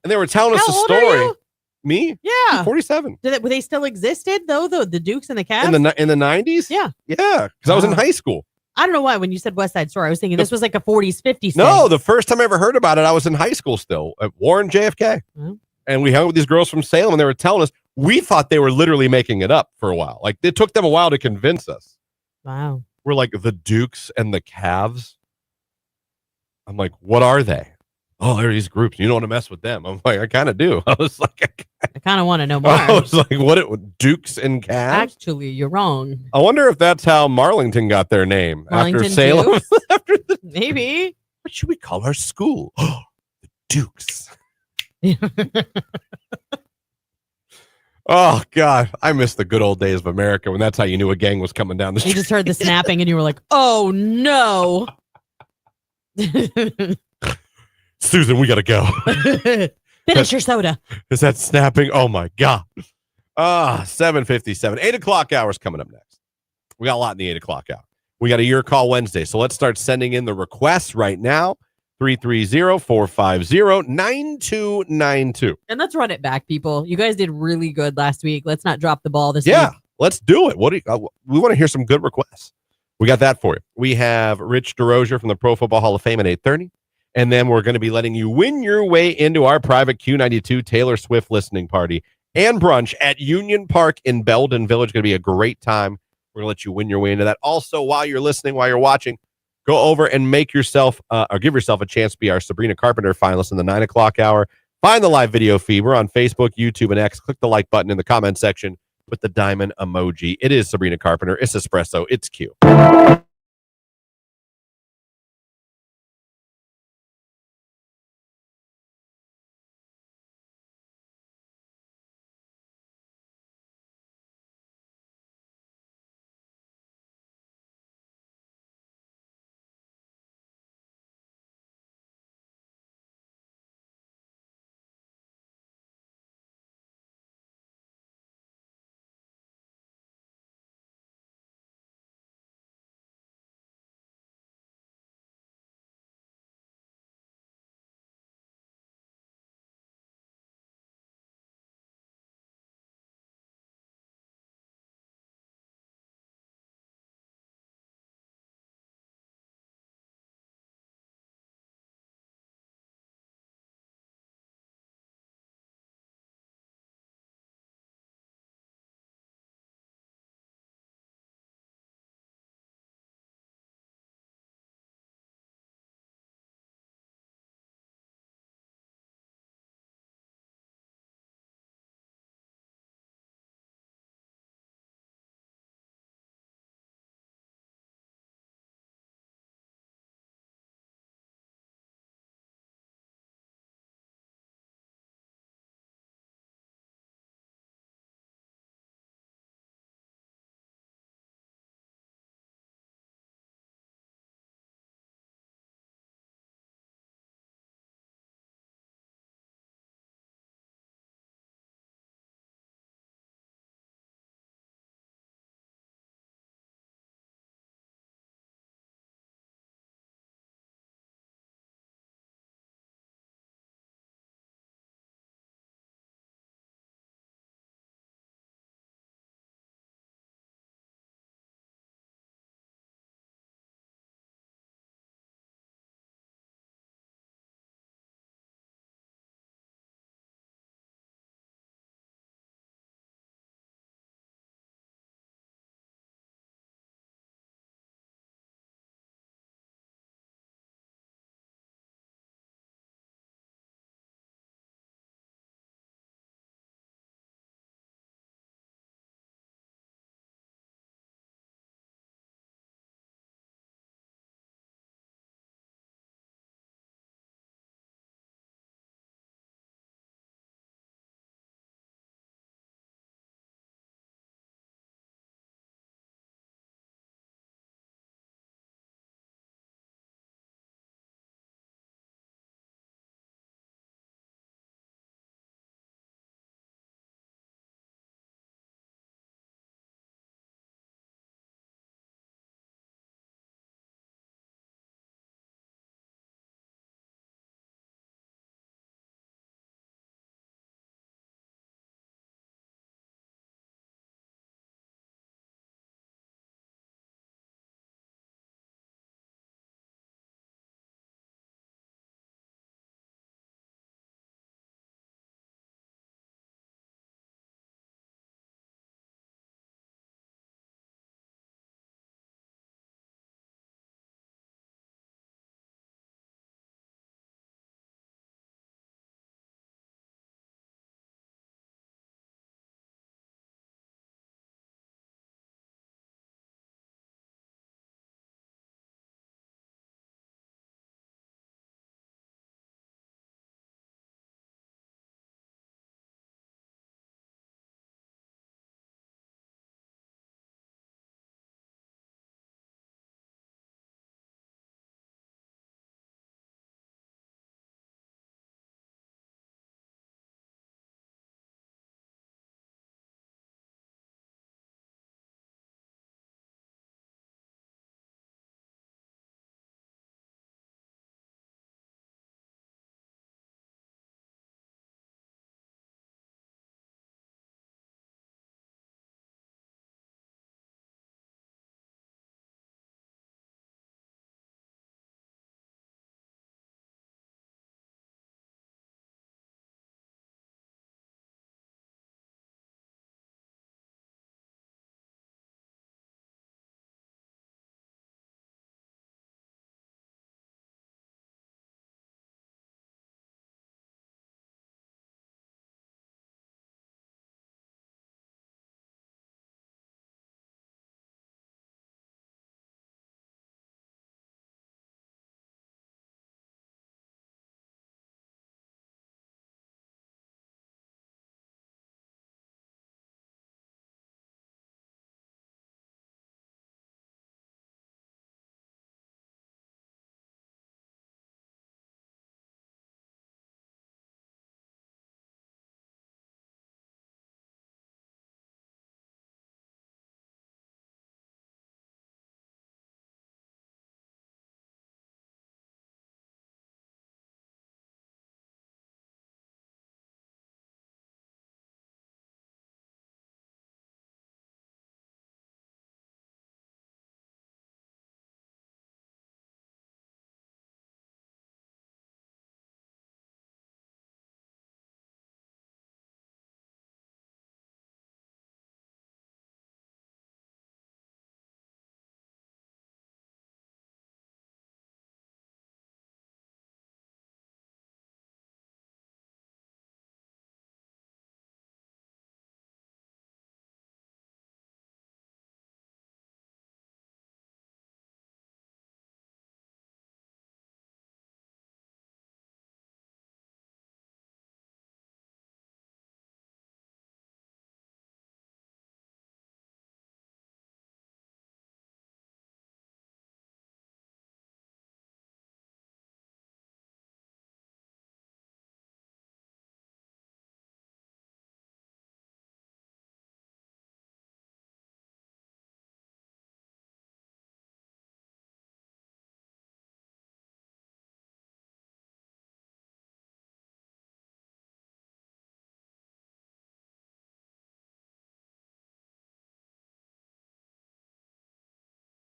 and they were telling us How the old are story. you? Me? Yeah. 47. Were they still existed though? The Dukes and the Cavs? In the 90s? Yeah. Yeah, because I was in high school. I don't know why when you said West Side Story, I was thinking this was like a 40s, 50s. No, the first time I ever heard about it, I was in high school still at Warren JFK. Mm-hmm. And we hung with these girls from Salem, and they were telling us, we thought they were literally making it up for a while. Like, it took them a while to convince us. Wow. We're like, the Dukes and the Cavs? I'm like, what are they? Oh, they're these groups. You don't want to mess with them. I'm like, I kind of do. I was like, I kind of want to know more. I was like, what? Dukes and Cavs? Actually, you're wrong. I wonder if that's how Marlington got their name after Marlington Salem. Dukes? Maybe. What should we call our school? The Dukes. Oh God, I miss the good old days of America when that's how you knew a gang was coming down the street. You just heard the snapping and you were like, oh no. Susan, we gotta go. Finish your soda. Is that snapping? Oh my God. 7:57. 8 o'clock hour's coming up next. We got a lot in the 8 o'clock hour. We got a Your Call Wednesday. So let's start sending in the requests right now. 330-450-9292. And let's run it back, people. You guys did really good last week. Let's not drop the ball this week. Yeah, let's do it. We want to hear some good requests. We got that for you. We have Rich DeRozier from the Pro Football Hall of Fame at 8:30. And then we're going to be letting you win your way into our private Q92 Taylor Swift listening party and brunch at Union Park in Belden Village. Going to be a great time. We're going to let you win your way into that. Also, while you're listening, while you're watching, go over and make yourself or give yourself a chance to be our Sabrina Carpenter finalist in the 9 o'clock hour. Find the live video feed. We're on Facebook, YouTube, and X. Click the like button in the comment section with the diamond emoji. It is Sabrina Carpenter. It's Espresso. It's Q.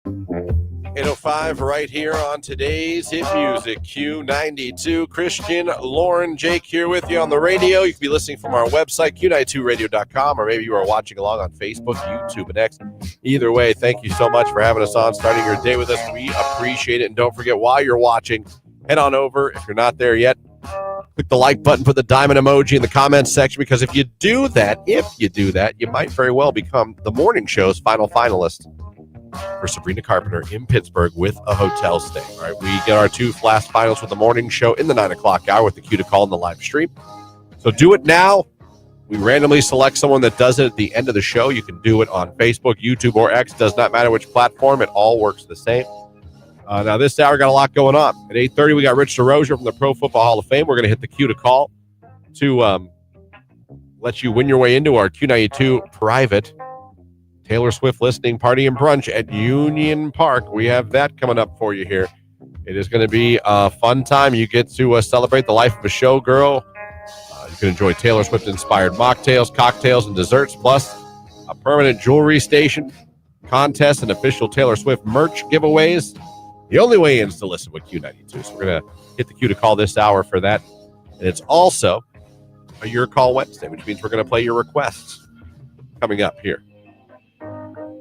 8:05 right here on today's hit music. Q92. Christian, Lauren, Jake here with you on the radio. You can be listening from our website, Q92radio.com, or maybe you are watching along on Facebook, YouTube, and X. Either way, thank you so much for having us on, starting your day with us. We appreciate it. And don't forget, while you're watching, head on over. If you're not there yet, click the like button, put the diamond emoji in the comments section, because if you do that, you might very well become the morning show's final finalist for Sabrina Carpenter in Pittsburgh with a hotel stay. All right, we get our 2 last finals with the morning show in the 9 o'clock hour with the Q to call in the live stream. So do it now. We randomly select someone that does it at the end of the show. You can do it on Facebook, YouTube, or X. Does not matter which platform. It all works the same. Now, this hour got a lot going on. At 8:30, we got Rich DeRozier from the Pro Football Hall of Fame. We're going to hit the Q to call to let you win your way into our Q92 private Taylor Swift listening party and brunch at Union Park. We have that coming up for you here. It is going to be a fun time. You get to celebrate the life of a showgirl. You can enjoy Taylor Swift-inspired mocktails, cocktails, and desserts, plus a permanent jewelry station, contest, and official Taylor Swift merch giveaways. The only way in is to listen with Q92. So we're going to hit the Q to call this hour for that. And it's also a Your Call Wednesday, which means we're going to play your requests coming up here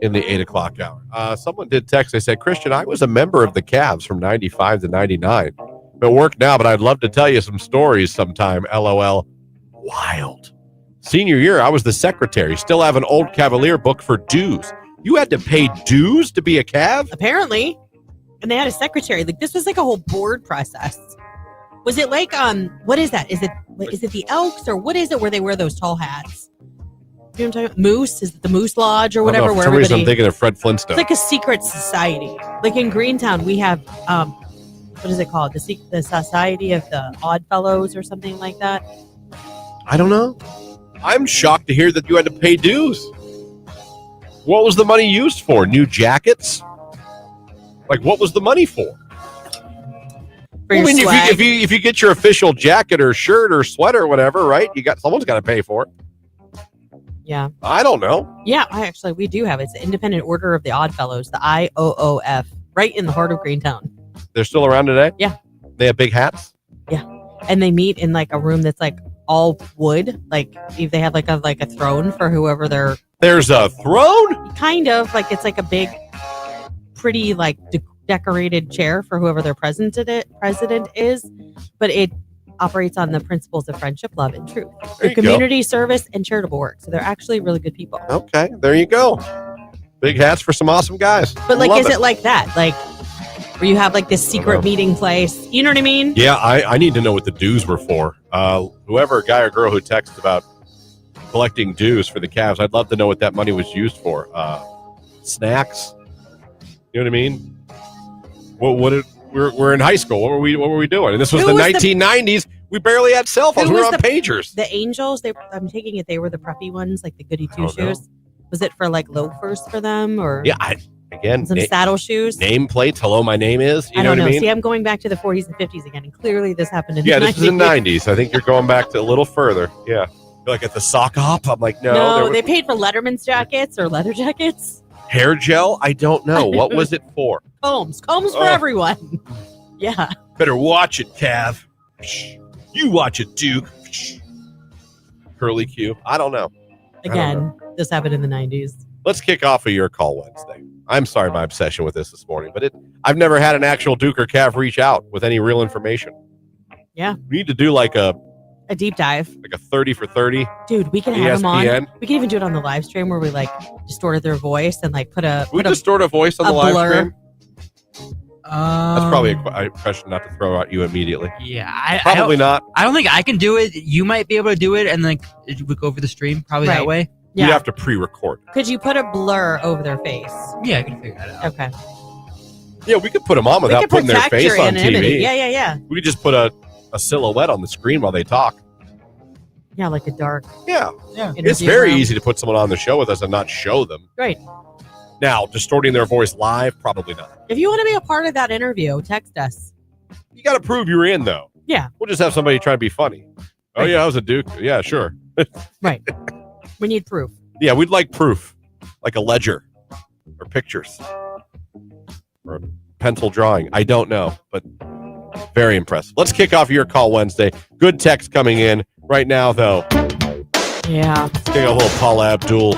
in the 8 o'clock hour. Someone did text. They said, Christian, I was a member of the Cavs from 95 to 99. I'm at work now, but I'd love to tell you some stories sometime. LOL. Wild. Senior year, I was the secretary. Still have an old Cavalier book for dues. You had to pay dues to be a Cav? Apparently. And they had a secretary. Like, this was like a whole board process. Was it like, what is that? Is it the Elks, or what is it where they wear those tall hats? You know what I'm talking about? Moose? Is it the Moose Lodge or whatever? For some reason, I'm thinking of Fred Flintstone. It's like a secret society. Like in Greentown, we have, what is it called? The Society of the Odd Fellows or something like that. I don't know. I'm shocked to hear that you had to pay dues. What was the money used for? New jackets? Like, what was the money for? For your swag. If you get your official jacket or shirt or sweater or whatever, right? Someone's got to pay for it. Yeah. I don't know. Yeah, we do have it. It's the Independent Order of the Odd Fellows, the IOOF, right in the heart of Greentown. They're still around today? Yeah. They have big hats? Yeah. And they meet in like a room that's like all wood. Like if they have like a throne for whoever they're... There's a throne? Kind of. Like it's like a big, pretty like decorated chair for whoever their president is. But it operates on the principles of friendship, love, and truth. Community service and charitable work. So they're actually really good people. Okay, there you go. Big hats for some awesome guys. But like, is it like that? Like where you have like this secret meeting place? You know what I mean? Yeah, I need to know what the dues were for. Whoever, guy or girl who texts about collecting dues for the Cavs, I'd love to know what that money was used for. Snacks? You know what I mean? We're in high school. What were we doing? And this was the 1990s. We barely had cell phones. We were on pagers. The Angels, I'm taking it they were the preppy ones, like the goody two shoes. Was it for like loafers for them, or some saddle shoes? Nameplates. Hello, my name is. You know what I mean? See, I'm going back to the 40s and 50s again, and clearly this happened in the 90s. Yeah, this is in the 90s. I think you're going back to a little further. Yeah. You're like at the sock op. I'm like, no. No, they paid for Letterman's jackets or leather jackets. Hair gel? I don't know. What was it for? Combs for everyone. Yeah. Better watch it, Cav. You watch it, Duke. Curly Q. I don't know. Again, this happened in the 90s. Let's kick off a Your Call Wednesday. I'm sorry my obsession with this morning, but I've never had an actual Duke or Cav reach out with any real information. Yeah. We need to do like a deep dive. Like a 30 for 30. Dude, we can have them on. We can even do it on the live stream where we like distorted their voice and like distort a voice on the live stream? That's probably a question not to throw at you immediately. Yeah, probably not. I don't think I can do it. You might be able to do it, and like it would go over the stream probably that way. Yeah. You have to pre-record. Could you put a blur over their face? Yeah, I can figure that out. Okay. Yeah, we could put them on without putting their face on TV. Yeah. We could just put a silhouette on the screen while they talk. Yeah, like a dark. Yeah. It's very easy to put someone on the show with us and not show them. Right. Now, distorting their voice live, probably not. If you want to be a part of that interview, text us. You got to prove you're in, though. Yeah. We'll just have somebody try to be funny. Oh, yeah, I was a Duke. Yeah, sure. Right. We need proof. Yeah, we'd like proof, like a ledger or pictures. or a pencil drawing. I don't know, but very impressive. Let's kick off Your Call Wednesday. Good text coming in right now, though. Yeah. Let's kick off a little Paula Abdul,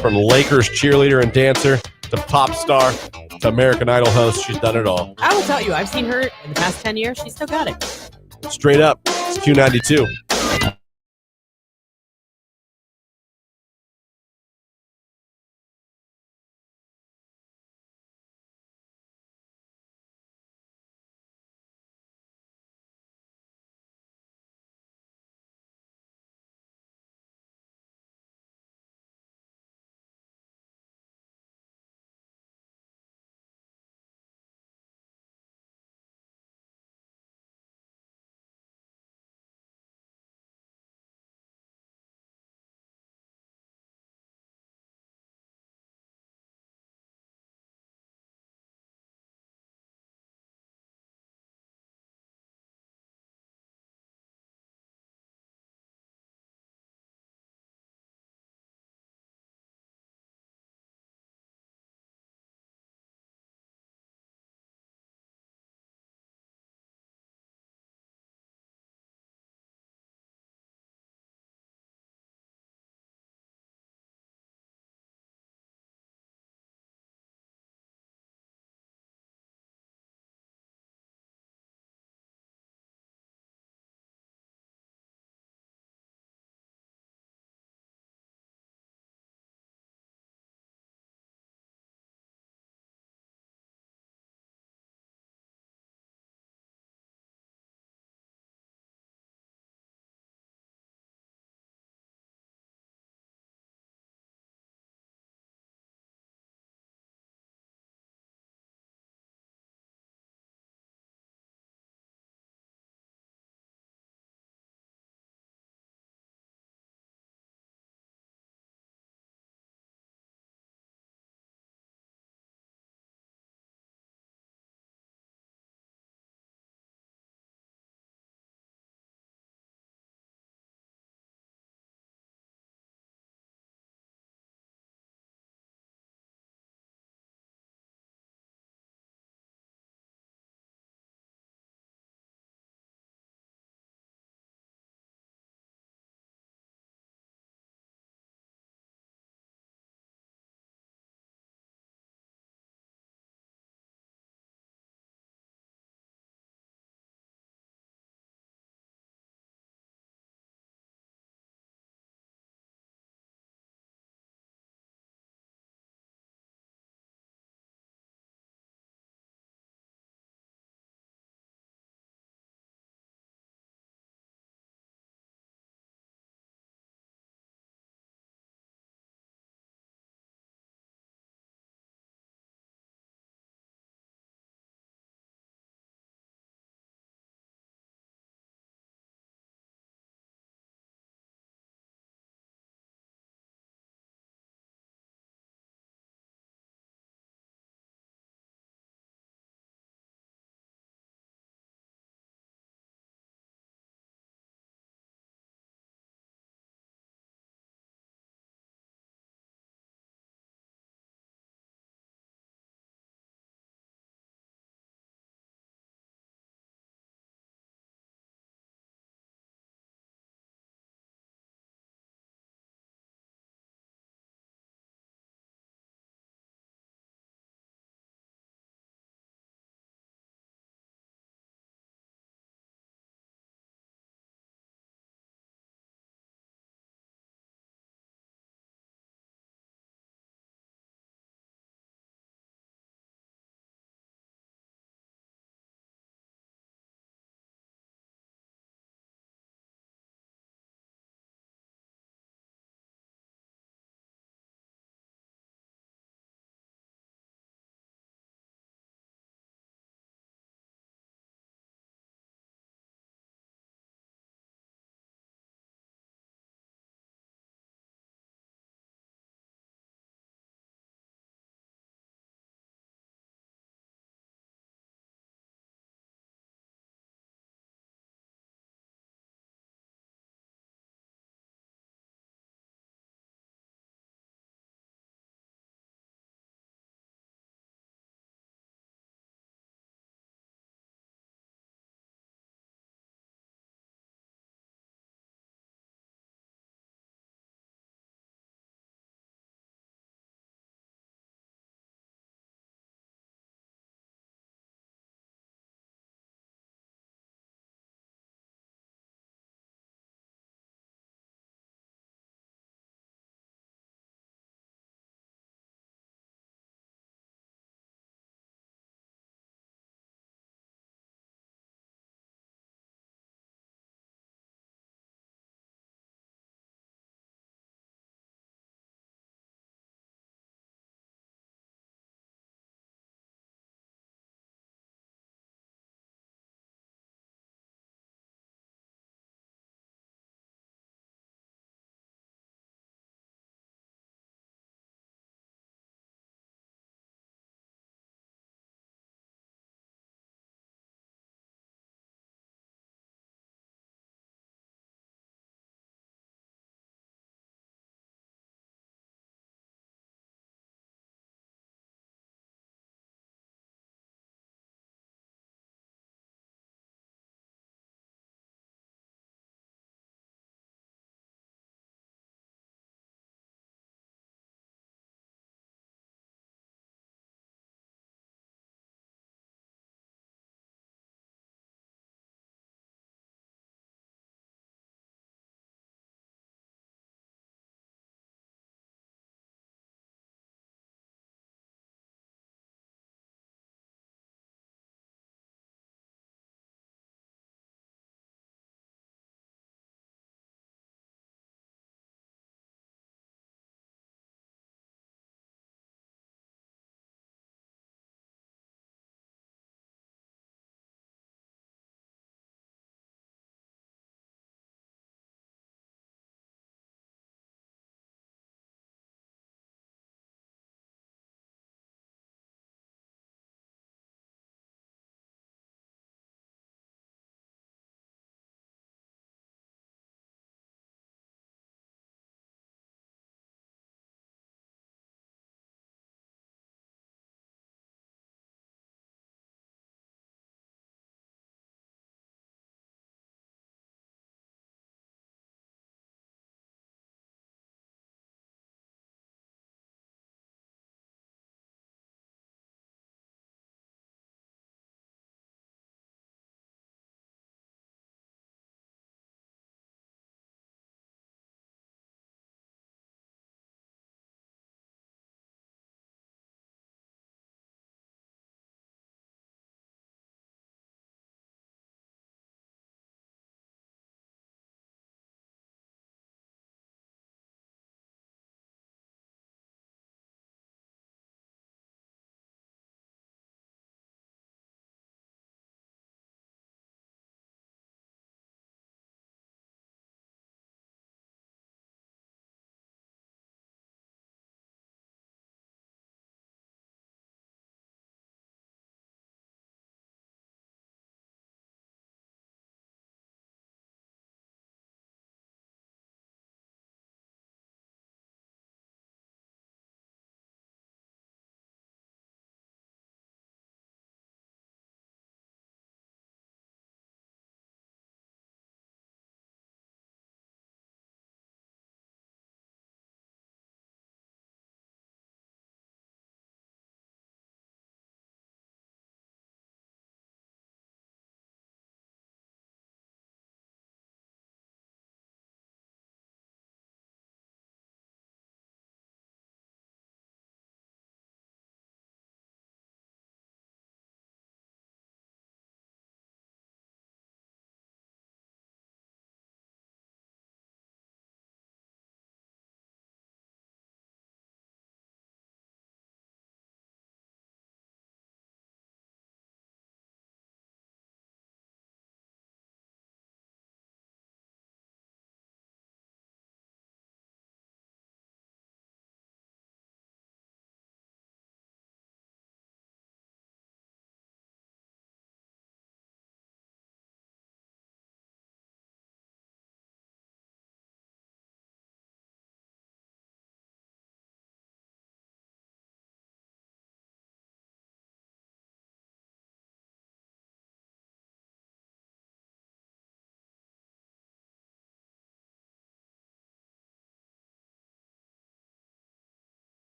from Lakers cheerleader and dancer to pop star to American Idol host. She's done it all. I will tell you, I've seen her in the past 10 years. She's still got it. Straight up. It's Q92.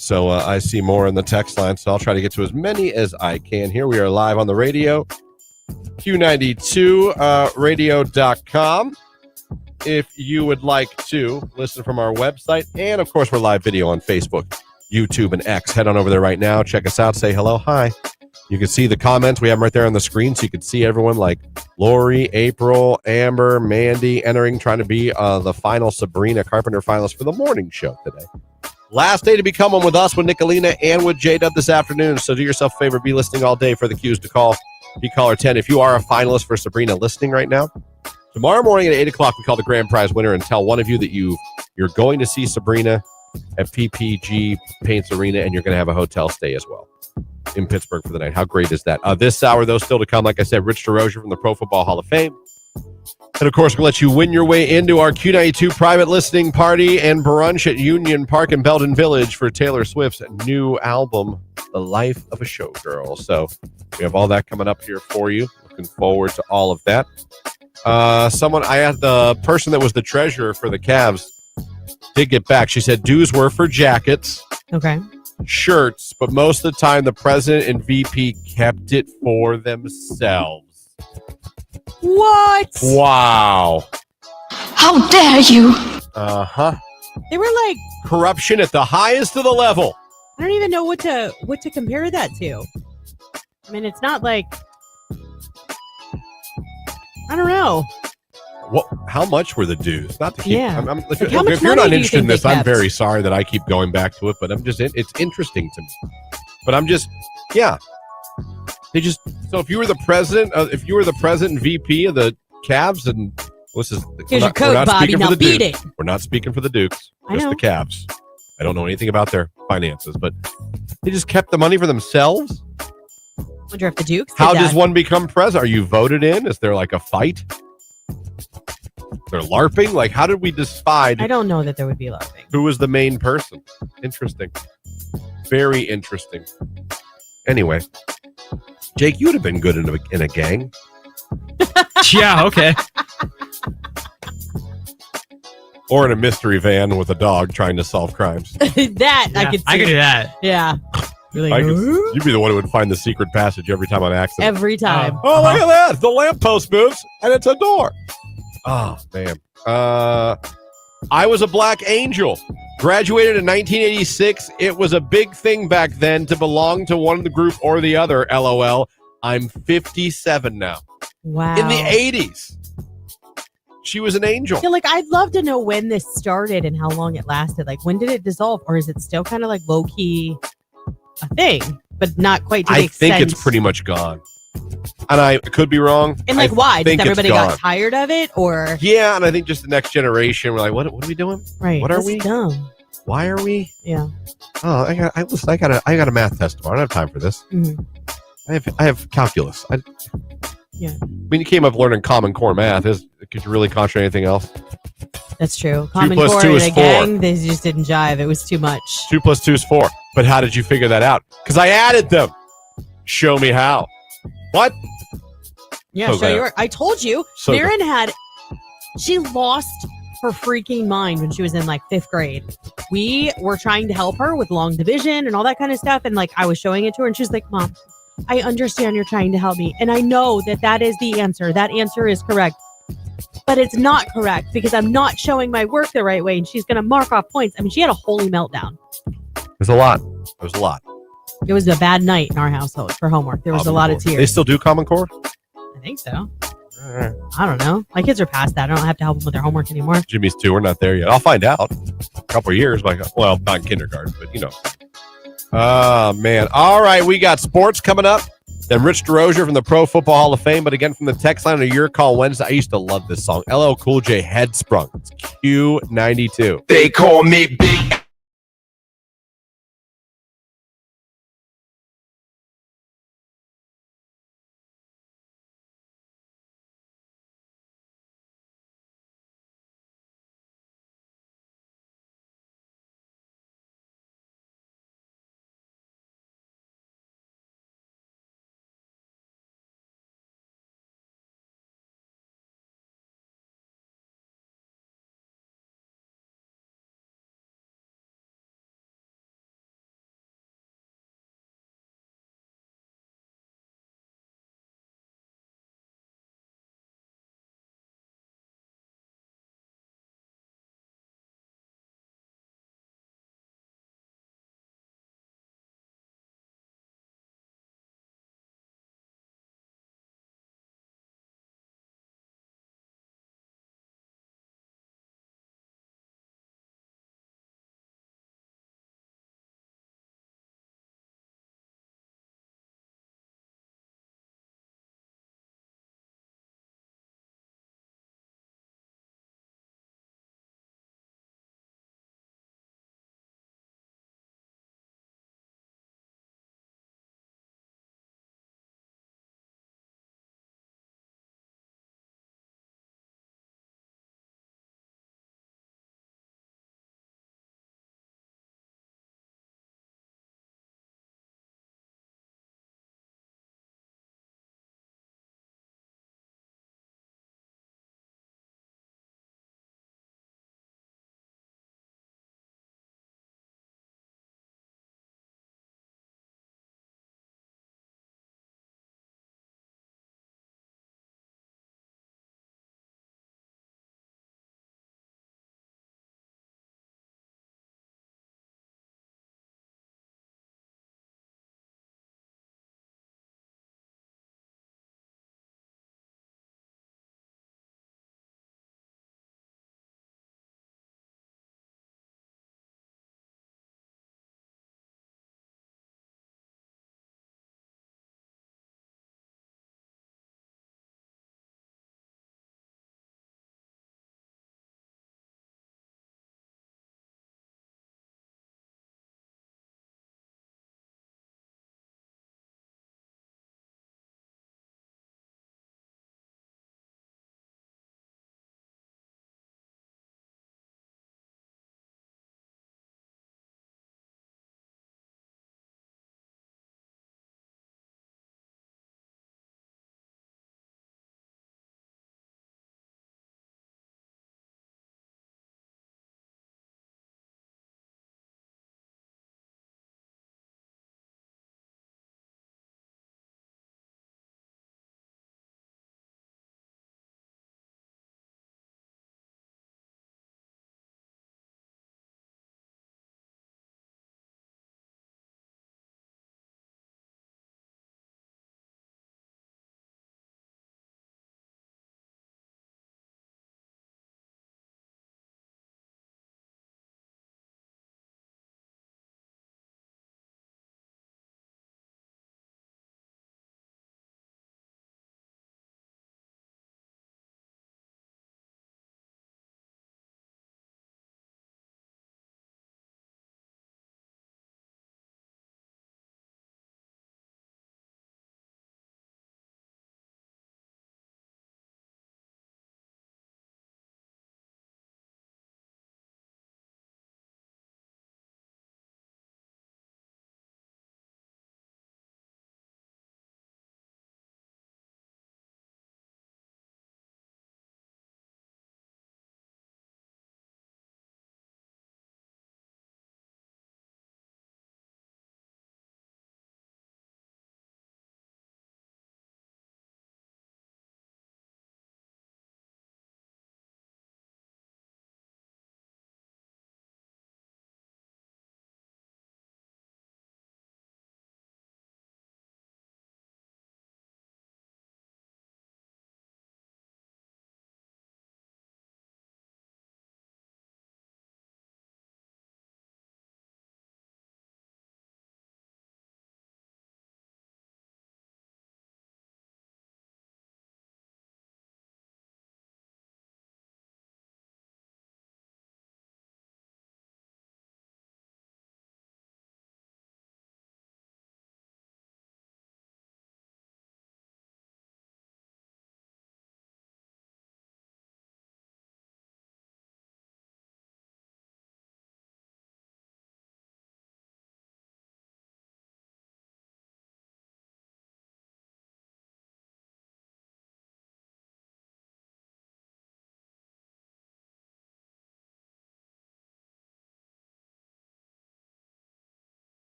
So I see more in the text line, so I'll try to get to as many as I can here. We are live on the radio, Q92 radio.com. If you would like to listen from our website, and of course, we're live video on Facebook, YouTube, and X. Head on over there right now. Check us out. Say hello. Hi. You can see the comments. We have them right there on the screen, so you can see everyone like Lori, April, Amber, Mandy entering, trying to be the final Sabrina Carpenter finalist for the morning show today. Last day to become one with us, with Nicolina, and with J-Dub this afternoon. So do yourself a favor. Be listening all day for the cues to call. Be caller 10. If you are a finalist for Sabrina listening right now, tomorrow morning at 8 o'clock, we call the grand prize winner and tell one of you that you're going to see Sabrina at PPG Paints Arena, and you're going to have a hotel stay as well in Pittsburgh for the night. How great is that? This hour, though, still to come, like I said, Rich DeRozier from the Pro Football Hall of Fame. And, of course, we'll let you win your way into our Q92 private listening party and brunch at Union Park in Belden Village for Taylor Swift's new album, The Life of a Showgirl. So we have all that coming up here for you. Looking forward to all of that. I had the person that was the treasurer for the Cavs did get back. She said dues were for jackets, Okay. shirts, but most of the time the president and VP kept it for themselves. What? Wow. How dare you! Uh-huh. They were like, Corruption at the highest of the level. I don't even know what to compare that to. I mean, it's not like, I don't know. What? How much were the dues? Not to keep. Yeah. If, Like, how much if you're money not do you interested in think this, they I'm kept? very sorry that I keep going back to it. But it's interesting to me. But I'm just, yeah. They just. So if you were the president, and VP of the Cavs, and this is Here's your coat, Bobby. Now beat it. We're not speaking for the Dukes. I Just know. the Cavs. I don't know anything about their finances, but they just kept the money for themselves. Wonder if the Dukes. How did does that. one become president? Are you voted in? Is there like a fight? They're LARPing? Like, how did we decide I don't know that there would be LARPing. who was the main person? Interesting. Very interesting. Anyway, Jake, you would have been good in a gang. Yeah, okay. Or in a mystery van with a dog trying to solve crimes. That Yeah, I could see. I could do that. Yeah. You're like, You'd be the one who would find the secret passage every time on accident. every time. Oh, look at that. The lamppost moves, and it's a door. Oh, man. I was a black angel. Graduated in 1986. It was a big thing back then to belong to one of the group or the other, LOL. I'm 57 now. Wow. In the 80s. She was an angel. Yeah, like I'd love to know when this started and how long it lasted. Like, when did it dissolve, or is it still kind of like low key a thing, but not quite to the I extent? think it's pretty much gone. And I could be wrong. And like, why? think Did it's everybody gone. got tired of it, or Yeah, and I think just the next generation, we're like, what are we doing? right? What are this we? is dumb. Why are we? Yeah. Oh, I got a math test tomorrow. I don't have time for this. Mhm. I have calculus. Yeah. When you came up learning Common Core math, could you really concentrate anything else? That's true. Common plus Core 2 in is a 4. gang, they just didn't jive. It was too much. 2 plus 2 is 4. But how did you figure that out? Because I added them. Show me how. What? Yeah, So show there. you. I told you. So Marin she lost her freaking mind when she was in like 5th grade. We were trying to help her with long division and all that kind of stuff. And like, I was showing it to her and she's like, Mom, I understand you're trying to help me. And I know that is the answer. That answer is correct. But it's not correct because I'm not showing my work the right way. And she's going to mark off points. I mean, she had a holy meltdown. There's a lot. There's a lot. It was a bad night in our household for homework. There was a lot of They tears. still do Common Core? I think so. I don't know. My kids are past that. I don't have to help them with their homework anymore. Jimmy's 2. We're not there yet. I'll find out. A couple of years. Well, not in kindergarten, but you know. Oh, man. All right. We got sports coming up. Then Rich DeRozier from the Pro Football Hall of Fame. But again, from the text line of Your Call Wednesday. I used to love this song. LL Cool J, Headsprung. It's Q92. They call me Big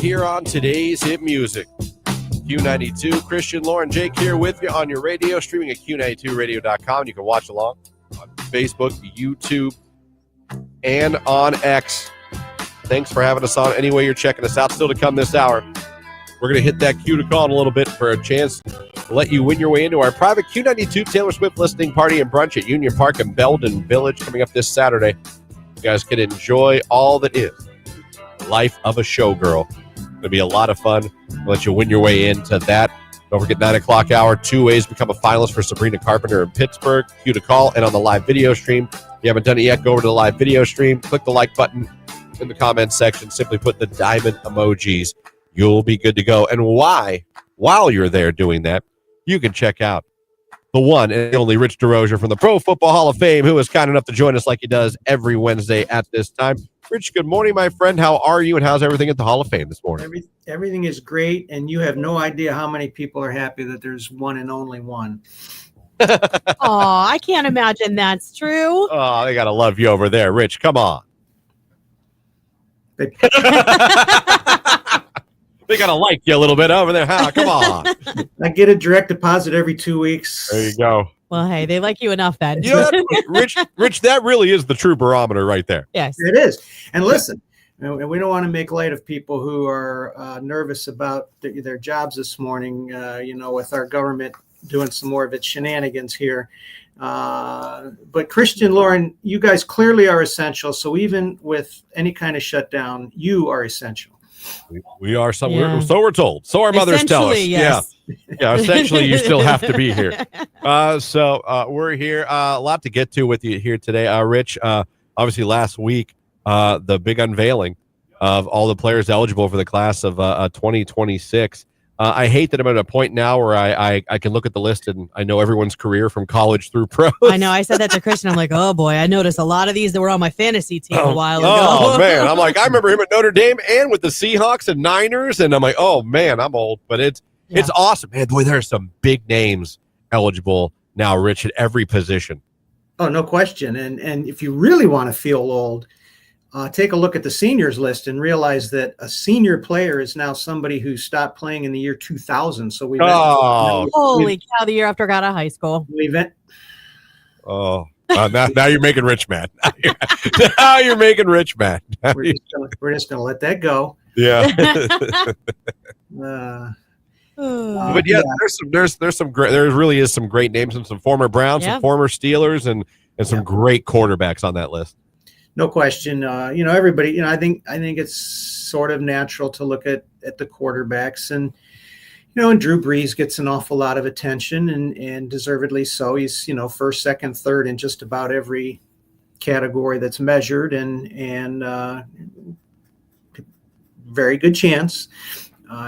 here on today's hit music. Q92, Christian, Lauren, Jake here with you on your radio, streaming at Q92radio.com. You can watch along on Facebook, YouTube, and on X. Thanks for having us on any way you're checking us out. Still to come this hour, we're going to hit that Q to call in a little bit for a chance to let you win your way into our private Q92 Taylor Swift listening party and brunch at Union Park in Belden Village coming up this Saturday. You guys can enjoy all that is the life of a showgirl. It'll be a lot of fun. We'll let you win your way into that. Don't forget 9 o'clock hour, 2 ways to become a finalist for Sabrina Carpenter in Pittsburgh. Q to call and on the live video stream. If you haven't done it yet, go over to the live video stream. Click the like button in the comments section. Simply put the diamond emojis. You'll be good to go. And while you're there doing that, you can check out the one and only Rich DeRozier from the Pro Football Hall of Fame, who is kind enough to join us like he does every Wednesday at this time. Rich, good morning, my friend. How are you, and how's everything at the Hall of Fame this morning? Everything is great, and you have no idea how many people are happy that there's one and only one. Oh, I can't imagine that's true. Oh, they got to love you over there. Rich, come on. They got to like you a little bit over there, huh? Come on. I get a direct deposit every 2 weeks. There you go. Well, hey, they like you enough then. You know, Rich, that really is the true barometer right there. Yes. It is. And listen, and we don't want to make light of people who are nervous about their jobs this morning, with our government doing some more of its shenanigans here. But Christian, Lauren, you guys clearly are essential. So even with any kind of shutdown, you are essential. We are so Yeah. we're told. So our mothers tell us. Essentially, yes. Yeah. Essentially, you still have to be here. So we're here. A lot to get to with you here today, Rich. Obviously, last week, the big unveiling of all the players eligible for the class of 2026. I hate that I'm at a point now where I can look at the list and I know everyone's career from college through pro. I know. I said that to Christian. I'm like, oh boy, I noticed a lot of these that were on my fantasy team a while ago. Oh man, I'm like, I remember him at Notre Dame and with the Seahawks and Niners, and I'm like, oh man, I'm old, but it's awesome, man. Boy, there are some big names eligible now, Rich, at every position. Oh, no question. And if you really want to feel old, take a look at the seniors list and realize that a senior player is now somebody who stopped playing in the year 2000. So Holy cow, the year after I got out of high school. Now you're making Rich mad. Now you're making Rich mad. We're just gonna let that go. Yeah. But yeah, there's some great. There really is some great names and some former Browns, some former Steelers, and some great quarterbacks on that list. No question. Everybody. I think it's sort of natural to look at the quarterbacks, and and Drew Brees gets an awful lot of attention, and deservedly so. He's first, second, third in just about every category that's measured, and very good chance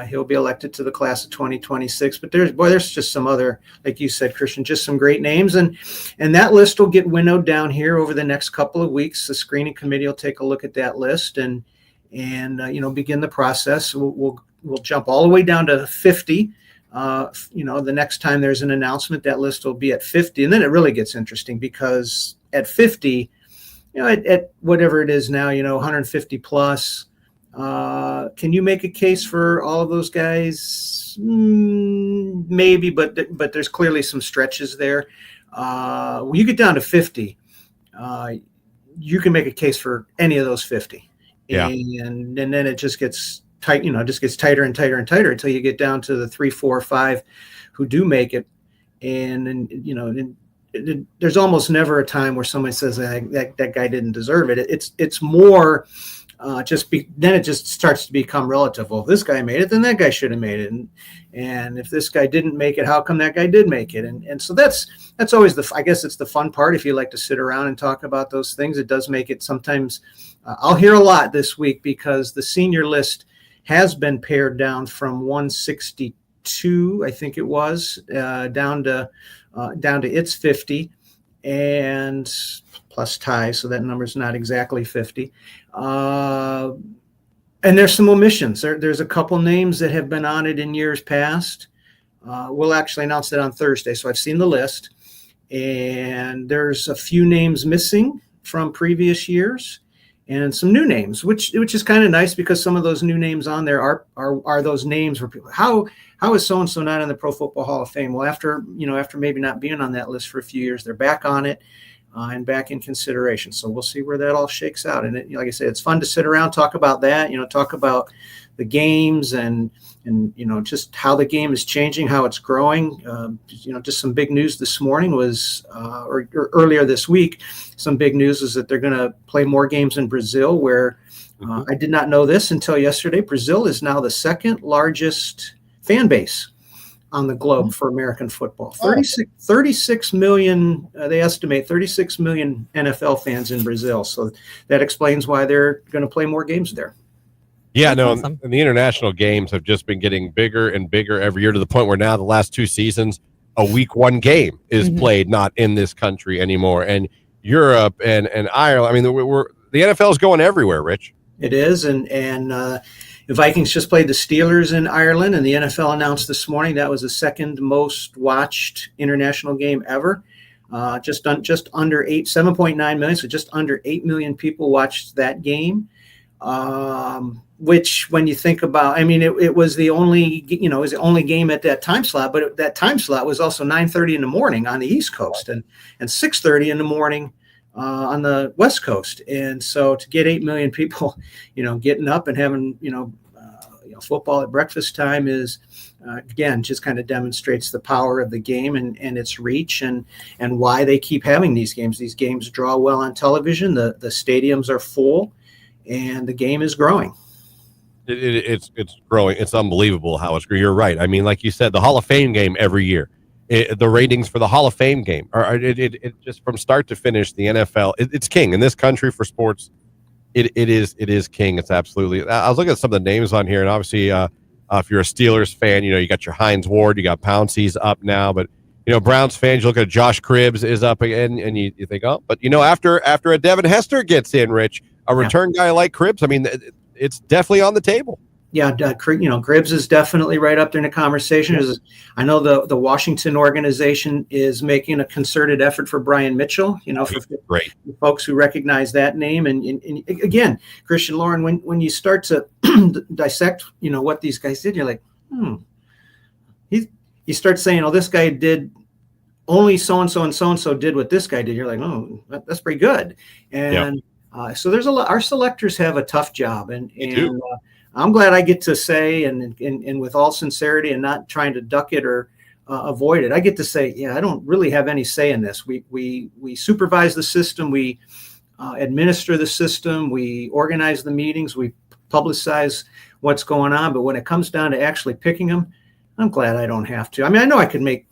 he'll be elected to the class of 2026. But there's just some other, like you said, Christian, just some great names, and that list will get winnowed down here over the next couple of weeks. The screening committee will take a look at that list and begin the process. We'll jump all the way down to 50. The next time there's an announcement, that list will be at 50, and then it really gets interesting because at 50, at whatever it is now, 150 plus. Can you make a case for all of those guys? Maybe, but there's clearly some stretches there. When you get down to 50, you can make a case for any of those 50. Yeah. And then it just gets tight, it just gets tighter and tighter and tighter until you get down to the 3, 4, 5 who do make it. And there's almost never a time where somebody says that guy didn't deserve it. It's more then it just starts to become relative. Well, if this guy made it, then that guy should have made it. And if this guy didn't make it, how come that guy did make it? And so that's always I guess it's the fun part. If you like to sit around and talk about those things, it does make it sometimes. I'll hear a lot this week because the senior list has been pared down from 162, I think it was, down to its 50, and plus ties, so that number's not exactly 50. And there's some omissions. There's a couple names that have been on it in years past. We'll actually announce that on Thursday, so I've seen the list. And there's a few names missing from previous years. and some new names, which is kind of nice because some of those new names on there are those names where people, how is so and so not in the Pro Football Hall of Fame? Well, after maybe not being on that list for a few years, they're back on it and back in consideration. So we'll see where that all shakes out. And like I said, it's fun to sit around, talk about that, talk about the games and just how the game is changing, how it's growing. Just some big news this morning was, or earlier this week, some big news is that they're going to play more games in Brazil, where I did not know this until yesterday. Brazil is now the second largest fan base on the globe for American football. 36 million, they estimate 36 million NFL fans in Brazil. So that explains why they're going to play more games there. Yeah, That's no, awesome. and the international games have just been getting bigger and bigger every year, to the point where now the last 2 seasons, a week 1 game is played not in this country anymore. And Europe and Ireland, I mean, the NFL is going everywhere, Rich. It is, and the Vikings just played the Steelers in Ireland, and the NFL announced this morning that was the second most watched international game ever. Just under 7.9 million, so just under 8 million people watched that game. Which, when you think about, I mean, it was the only, it was the only game at that time slot, but that time slot was also 9:30 in the morning on the East Coast and 6:30 in the morning on the West Coast. And so to get 8 million people, getting up and having, football at breakfast time is, again, just kind of demonstrates the power of the game and its reach and why they keep having these games. These games draw well on television. The stadiums are full and the game is growing. It's growing. It's unbelievable how it's growing. You're right. I mean, like you said, the Hall of Fame game every year, the ratings for the Hall of Fame game are it just from start to finish. The NFL, it's king in this country for sports. It is king. It's absolutely. I was looking at some of the names on here, and obviously, if you're a Steelers fan, you got your Hines Ward, you got Pouncey's up now, but Browns fans, you look at Josh Cribbs is up again, and you think, oh, but after a Devin Hester gets in, Rich, a return guy like Cribbs, I mean, it's definitely on the table. Yeah, Cribbs is definitely right up there in the conversation. Yes. I know the Washington organization is making a concerted effort for Brian Mitchell, for Great. folks who recognize that name. And again, Christian Lauren, when you start to dissect, what these guys did, you're like, you start saying, oh, this guy did only so-and-so and so-and-so did what this guy did. You're like, oh, that's pretty good. And so there's a lot. Our selectors have a tough job, and I'm glad I get to say, and with all sincerity, and not trying to duck it or avoid it, I get to say, I don't really have any say in this. We supervise the system, we administer the system, we organize the meetings, we publicize what's going on. But when it comes down to actually picking them, I'm glad I don't have to. I mean, I know I could make.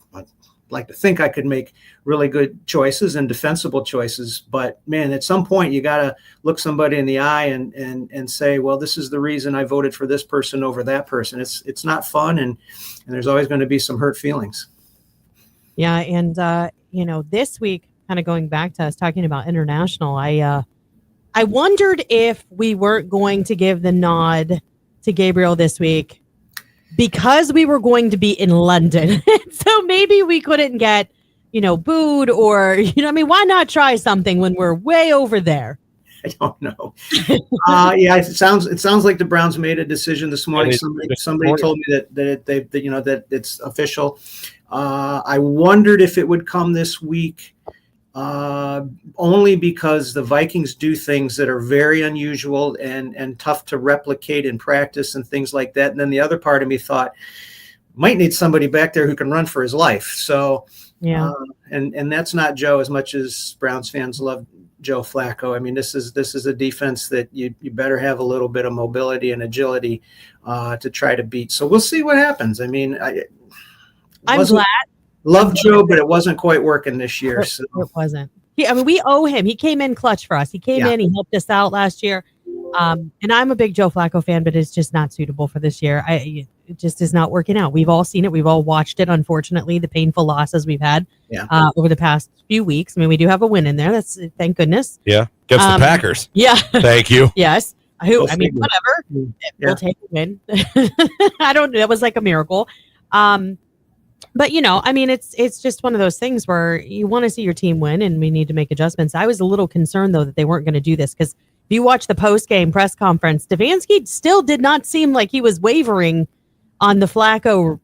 Like to think I could make really good choices and defensible choices, but man, at some point you got to look somebody in the eye and say, well, this is the reason I voted for this person over that person. It's not fun, and there's always going to be some hurt feelings. Yeah, and this week, kind of going back to us talking about international, I wondered if we weren't going to give the nod to Gabriel this week, because we were going to be in London. So maybe we couldn't get, booed or, why not try something when we're way over there? I don't know. It sounds like the Browns made a decision this morning. Somebody told me that it's official. I wondered if it would come this week, only because the Vikings do things that are very unusual and tough to replicate in practice and things like that. And then the other part of me thought, might need somebody back there who can run for his life. So, and that's not Joe, as much as Browns fans love Joe Flacco. I mean, this is a defense that you better have a little bit of mobility and agility to try to beat. So we'll see what happens. I mean, I'm glad. Love Joe, but it wasn't quite working this year. So. It wasn't. We owe him. He came in clutch for us. He came in. He helped us out last year. And I'm a big Joe Flacco fan, but it's just not suitable for this year. It just is not working out. We've all seen it. We've all watched it. Unfortunately, the painful losses we've had over the past few weeks. I mean, we do have a win in there. That's thank goodness. Yeah, against the Packers. Yeah. Thank you. Yes. Whatever. We'll take a win. I don't know. That was like a miracle. But it's just one of those things where you want to see your team win, and we need to make adjustments. I was a little concerned though that they weren't going to do this, because if you watch the post-game press conference, Stefanski still did not seem like he was wavering on the Flacco,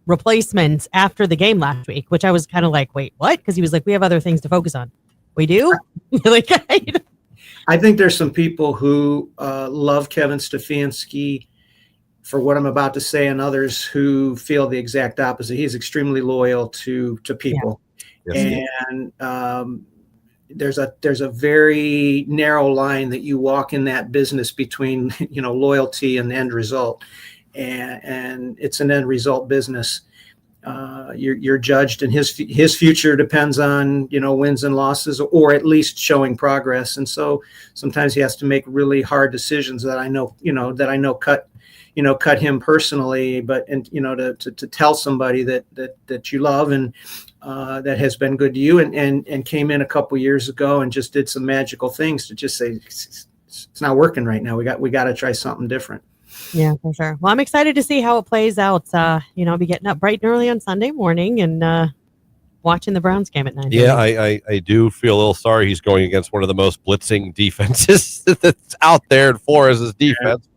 replacements after the game last week, which I was kind of like, wait, what? Because he was like, we have other things to focus on. We do? Like, I think there's some people who love Kevin Stefanski for what I'm about to say, and others who feel the exact opposite. He's extremely loyal to people. Yes. And there's a very narrow line that you walk in that business between, loyalty and end result. And it's an end result business. You're judged, and his future depends on, wins and losses, or at least showing progress. And so sometimes he has to make really hard decisions that I know cut him personally, to tell somebody that you love and that has been good to you and came in a couple years ago and just did some magical things to just say it's not working right now. We got to try something different. Yeah, for sure. Well, I'm excited to see how it plays out. I'll be getting up bright and early on Sunday morning and watching the Browns game at 9. Yeah, I do feel a little sorry he's going against one of the most blitzing defenses that's out there in Flores' defense.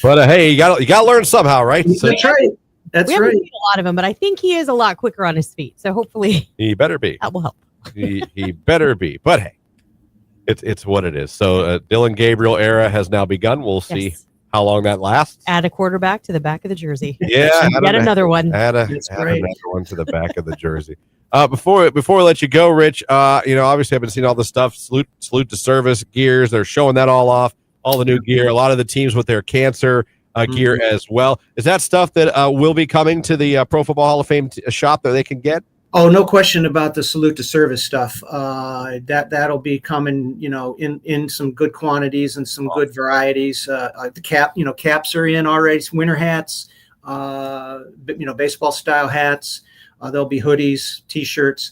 But hey, you got to learn somehow, right? So, That's right. That's we haven't right. seen a lot of him, but I think he is a lot quicker on his feet. So hopefully he better be. that will help. he better be. But hey, it's what it is. So Dylan Gabriel era has now begun. We'll see how long that lasts. Add a quarterback to the back of the jersey. Yeah, Yet another one. Add That's right. another one to the back of the jersey. Before we let you go, Rich, obviously I've been seeing all this stuff. Salute to service gears. They're showing that all off. All the new gear. A lot of the teams with their cancer gear as well. Is that stuff that will be coming to the Pro Football Hall of Fame shop that they can get? Oh, no question about the salute to service stuff. That'll be coming, in some good quantities and some good varieties. The caps are in already. Winter hats, baseball style hats. There'll be hoodies, T-shirts.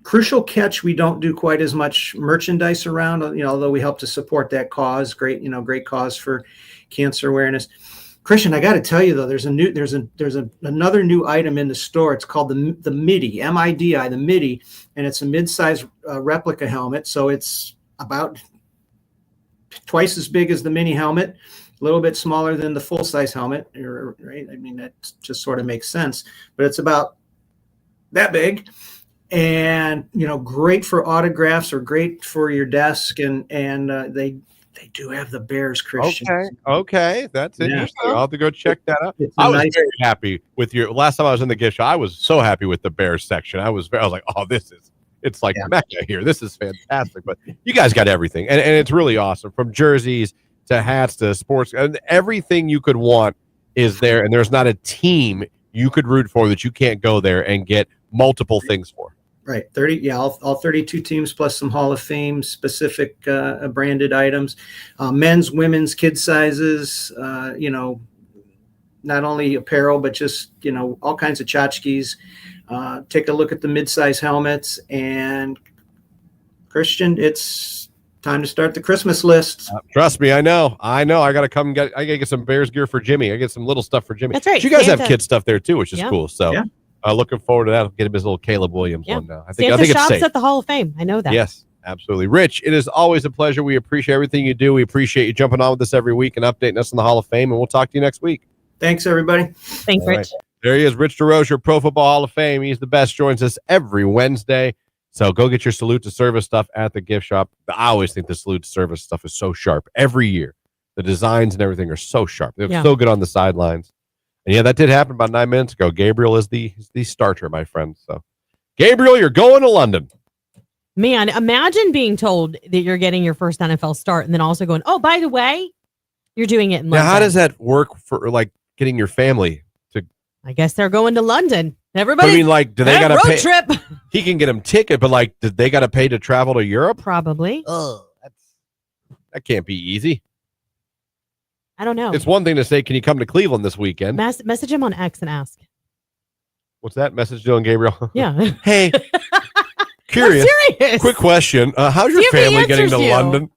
Crucial catch. We don't do quite as much merchandise around, although we help to support that cause. Great cause for cancer awareness. Christian, I got to tell you though, there's another new item in the store. It's called the MIDI, M-I-D-I, the MIDI, and it's a mid-size replica helmet. So it's about twice as big as the mini helmet, a little bit smaller than the full-size helmet, right? I mean, that just sort of makes sense, but it's about that big. And great for autographs or great for your desk, and they do have the Bears, Christian. Okay, that's interesting. I'll have to go check that out. I was very happy with your last time I was in the gift shop. I was so happy with the Bears section. I was like, oh, it's like Mecca here. This is fantastic. But you guys got everything, and it's really awesome, from jerseys to hats to sports, and everything you could want is there. And there's not a team you could root for that you can't go there and get multiple things for. Right. All 32 teams plus some Hall of Fame specific branded items, men's, women's, kid sizes, not only apparel, but just, all kinds of tchotchkes. Take a look at the mid-size helmets, and Christian, it's time to start the Christmas list. Trust me, I know. I got to come I got to get some Bears gear for Jimmy. I get some little stuff for Jimmy. That's right. You guys have kid stuff there too, which is cool. So Yeah. Looking forward to that. I'll get him his little Caleb Williams one now. I think Santa it's shops safe. at the Hall of Fame. I know that. Yes, absolutely. Rich, it is always a pleasure. We appreciate everything you do. We appreciate you jumping on with us every week and updating us on the Hall of Fame, and we'll talk to you next week. Thanks, everybody. Thanks, All Rich. right. There he is, Rich DeRozier, Pro Football Hall of Fame. He's the best. Joins us every Wednesday. So go get your salute to service stuff at the gift shop. I always think the salute to service stuff is so sharp every year. The designs and everything are so sharp. They're so good on the sidelines. And yeah, that did happen about 9 minutes ago. Gabriel is the starter, my friend. So, Gabriel, you're going to London. Man, imagine being told that you're getting your first NFL start and then also going, oh, by the way, you're doing it in London. Now, how does that work for getting your family to? I guess they're going to London. Everybody. I mean, do they got to pay? Road trip. He can get them ticket, but did they got to pay to travel to Europe? Probably. Oh, that can't be easy. I don't know. It's one thing to say, can you come to Cleveland this weekend? Message him on X and ask. What's that? Message Dylan Gabriel? Yeah. Hey, curious. I'm serious. Quick question. How's your See if he family getting to answers you. London?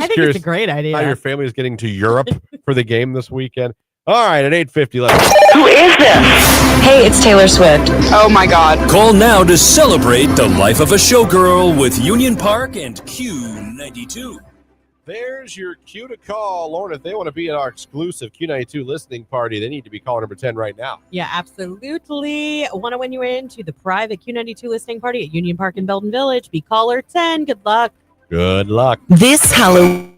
I think it's a great idea. How your family is getting to Europe for the game this weekend. All right, at 8:50, let's Who is this? Hey, it's Taylor Swift. Oh my God. Call now to celebrate the life of a showgirl with Union Park and Q92. There's your cue to call. Lauren, if they want to be at our exclusive Q92 listening party, they need to be caller number 10 right now. Yeah, absolutely. Want to win you into the private Q92 listening party at Union Park in Belden Village. Be caller 10. Good luck. Good luck. This Halloween.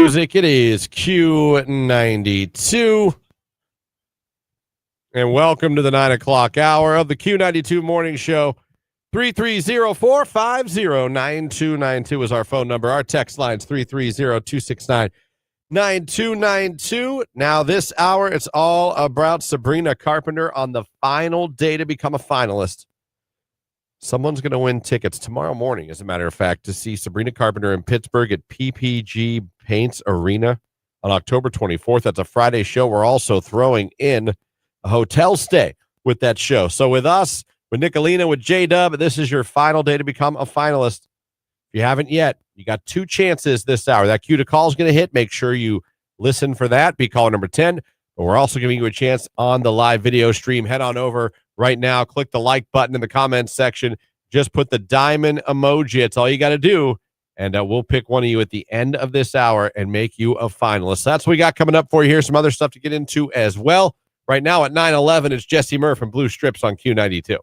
music. It is Q92. And welcome to the 9 o'clock hour of the Q92 Morning Show. 330-450-9292 is our phone number. Our text line's 330-269-9292. Now this hour, it's all about Sabrina Carpenter on the final day to become a finalist. Someone's going to win tickets tomorrow morning, as a matter of fact, to see Sabrina Carpenter in Pittsburgh at PPG Paints Arena on October 24th. That's a Friday show. We're also throwing in a hotel stay with that show. So with us, with Nicolina, with J-Dub, this is your final day to become a finalist. If you haven't yet, you got 2 chances this hour. That cue to call is going to hit. Make sure you listen for that. Be caller number 10. But we're also giving you a chance on the live video stream. Head on over right now. Click the like button in the comments section. Just put the diamond emoji. It's all you got to do. And we'll pick one of you at the end of this hour and make you a finalist. That's what we got coming up for you. Here's some other stuff to get into as well. Right now at 9:11, it's Jesse Murph and Blue Strips on Q92.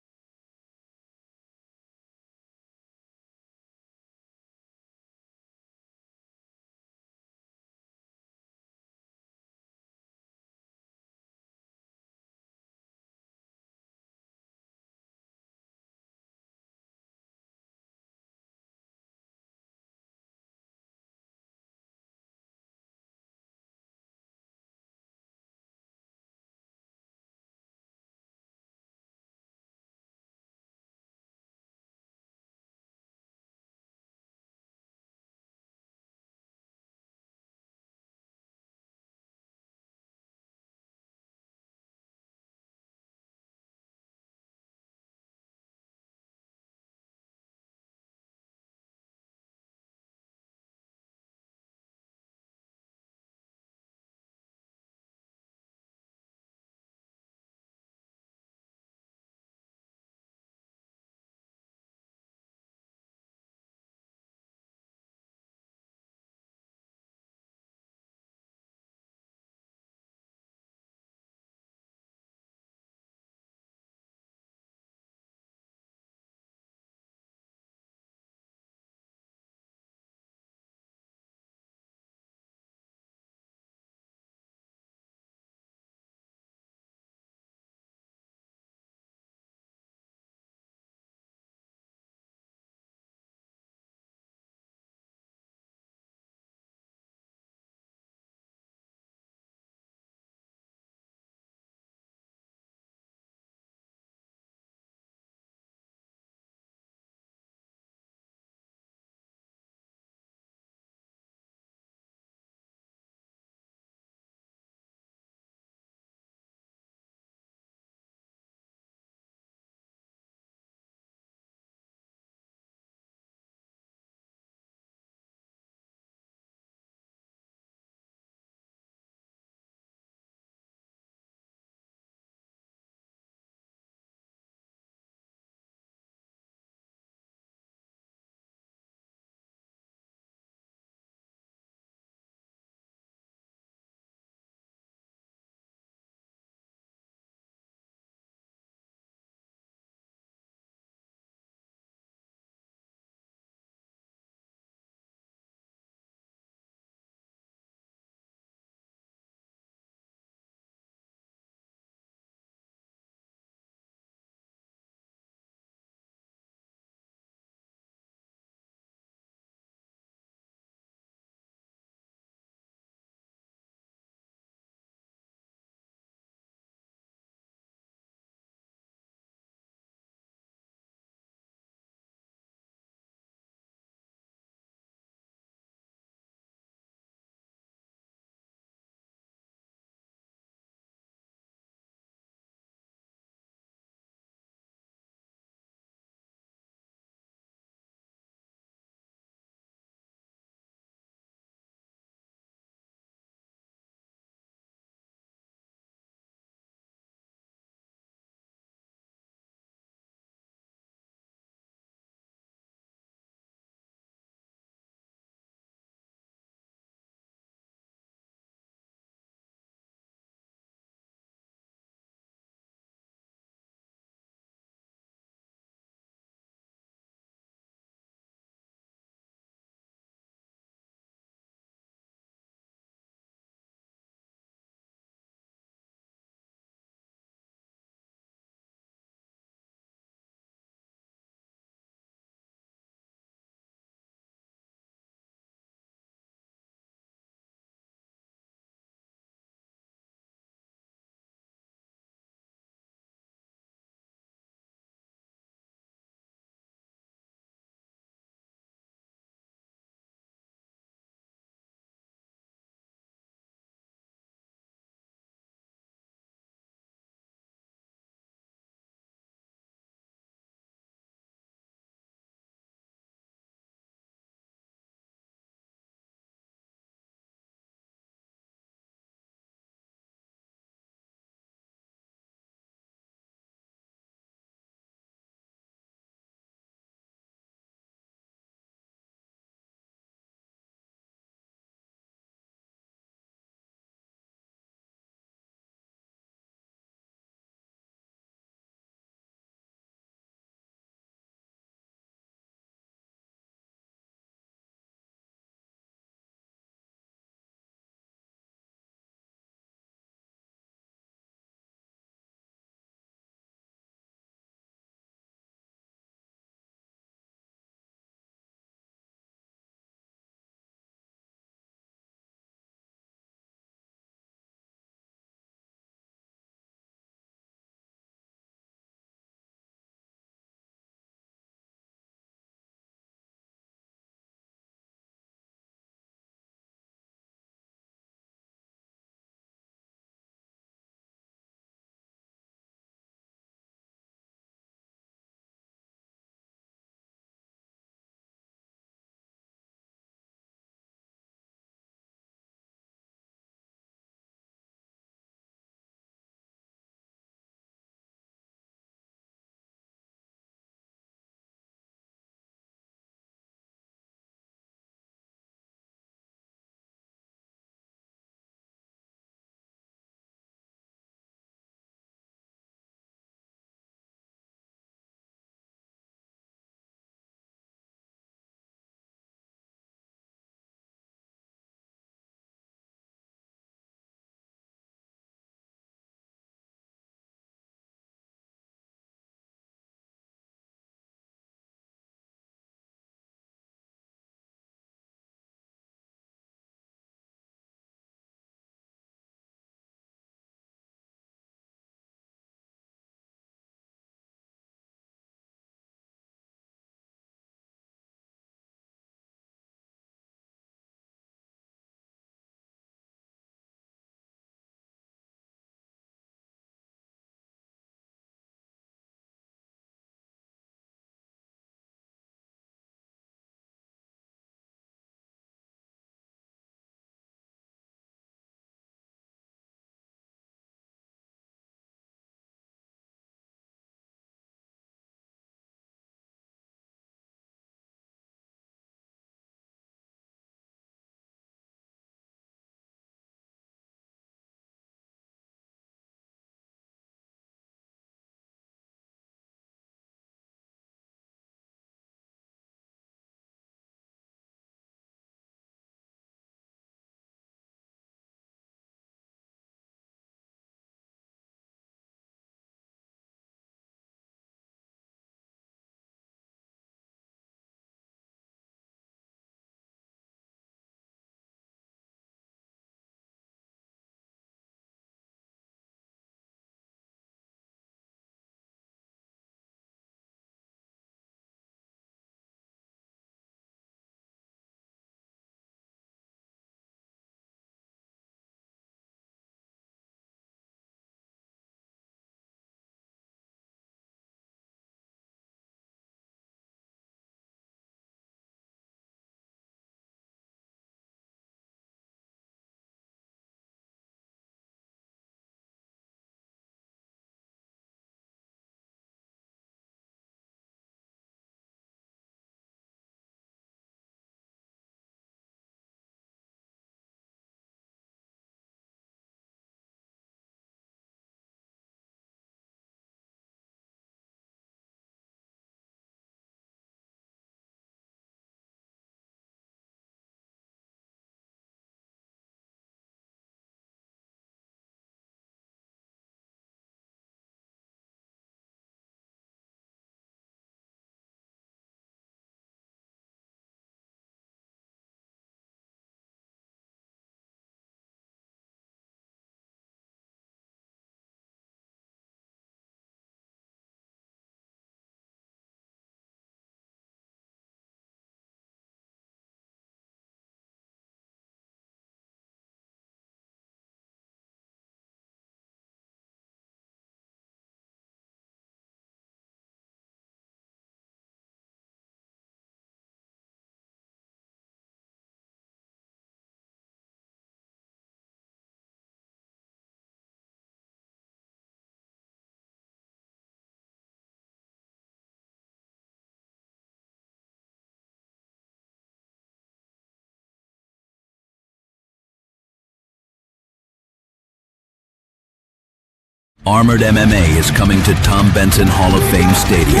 Armored MMA is coming to Tom Benson Hall of Fame Stadium.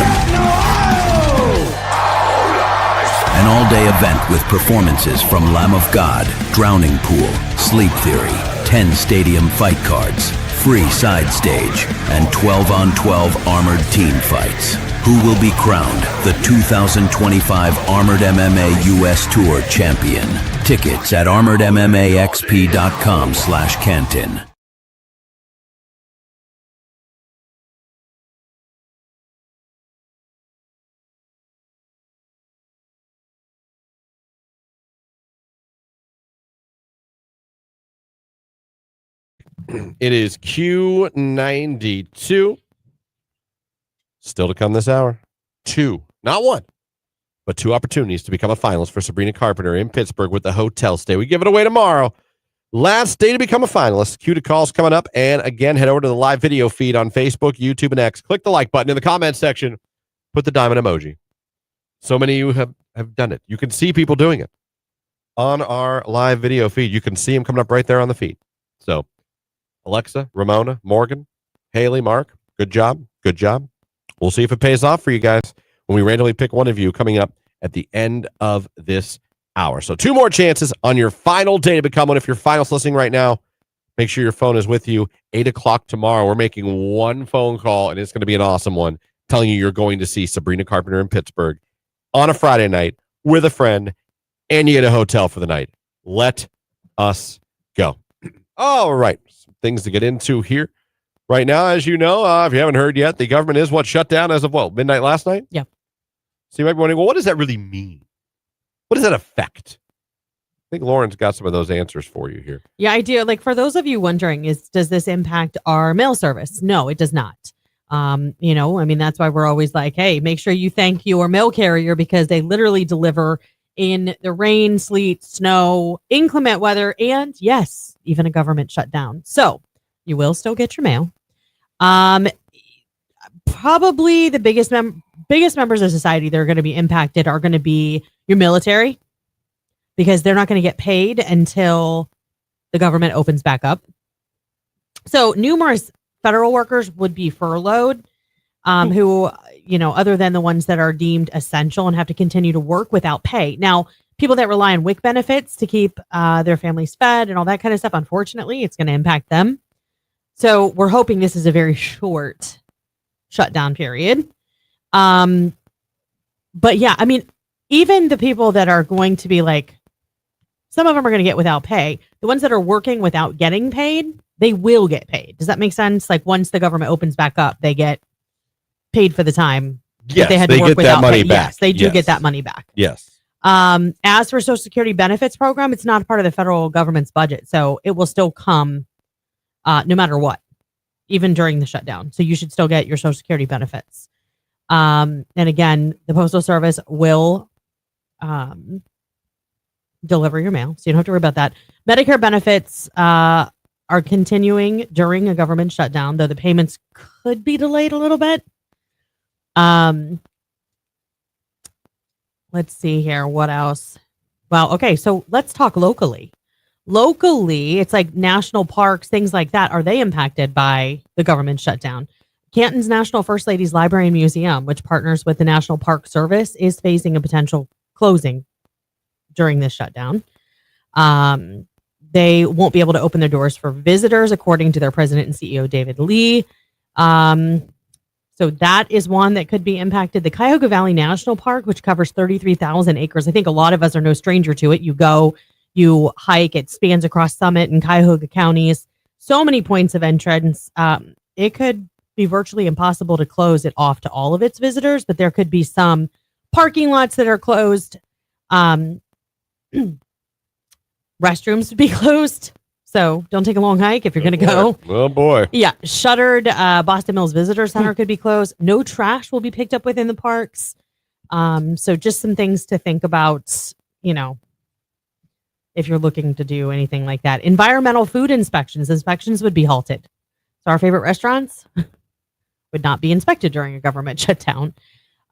An all-day event with performances from Lamb of God, Drowning Pool, Sleep Theory, 10 stadium fight cards, free side stage, and 12-on-12 armored team fights. Who will be crowned the 2025 Armored MMA US Tour Champion? Tickets at armoredmmaxp.com/Canton. It is Q92. Still to come this hour. 2, not 1, but 2 opportunities to become a finalist for Sabrina Carpenter in Pittsburgh with the hotel stay. We give it away tomorrow. Last day to become a finalist. Q to calls coming up. And again, head over to the live video feed on Facebook, YouTube, and X. Click the like button in the comment section. Put the diamond emoji. So many of you have done it. You can see people doing it on our live video feed. You can see them coming up right there on the feed. So Alexa, Ramona, Morgan, Haley, Mark, good job. Good job. We'll see if it pays off for you guys when we randomly pick one of you coming up at the end of this hour. So 2 more chances on your final day to become one. If you're finals listening right now, make sure your phone is with you. 8 o'clock tomorrow, we're making 1 phone call, and it's going to be an awesome one, telling you you're going to see Sabrina Carpenter in Pittsburgh on a Friday night with a friend, and you get a hotel for the night. Let us go. All right. Some things to get into here. Right now, as you know, if you haven't heard yet, the government is shut down as of midnight last night? Yep. So you might be wondering, well, what does that really mean? What does that affect? I think Lauren's got some of those answers for you here. Yeah, I do. Like, for those of you wondering, does this impact our mail service? No, it does not. That's why we're always like, hey, make sure you thank your mail carrier, because they literally deliver in the rain, sleet, snow, inclement weather, and yes, even a government shutdown. So you will still get your mail. Probably the biggest members of society that are going to be impacted are going to be your military, because they're not going to get paid until the government opens back up. So numerous federal workers would be furloughed, who, other than the ones that are deemed essential and have to continue to work without pay. Now, people that rely on WIC benefits to keep their families fed and all that kind of stuff, unfortunately, it's going to impact them. So we're hoping this is a very short shutdown period. But yeah, even the people that are going to be some of them are going to get without pay. The ones that are working without getting paid, they will get paid. Does that make sense? Once the government opens back up, they get paid for the time Yes, they had they to work get without that money pay. back. Yes, they do Yes. get that money back. Yes. As for Social Security benefits program, it's not part of the federal government's budget, so it will still come no matter what, even during the shutdown. So you should still get your Social Security benefits. And again, the Postal Service will deliver your mail, so you don't have to worry about that. Medicare benefits are continuing during a government shutdown, though the payments could be delayed a little bit. Let's see here. What else? Well, okay. So let's talk locally. Locally, it's like national parks, things like that. Are they impacted by the government shutdown? Canton's National First Ladies Library and Museum, which partners with the National Park Service, is facing a potential closing during this shutdown. They won't be able to open their doors for visitors, according to their president and CEO, David Lee. So that is one that could be impacted. The Cuyahoga Valley National Park, which covers 33,000 acres. I think a lot of us are no stranger to it. You go, you hike, it spans across Summit and Cuyahoga counties. So many points of entrance. It could be virtually impossible to close it off to all of its visitors, but there could be some parking lots that are closed. Restrooms would be closed. So don't take a long hike if you're going to go. Oh, boy. Yeah. Shuttered Boston Mills Visitor Center could be closed. No trash will be picked up within the parks. So just some things to think about, if you're looking to do anything like that. Environmental food inspections. Inspections would be halted. So our favorite restaurants would not be inspected during a government shutdown.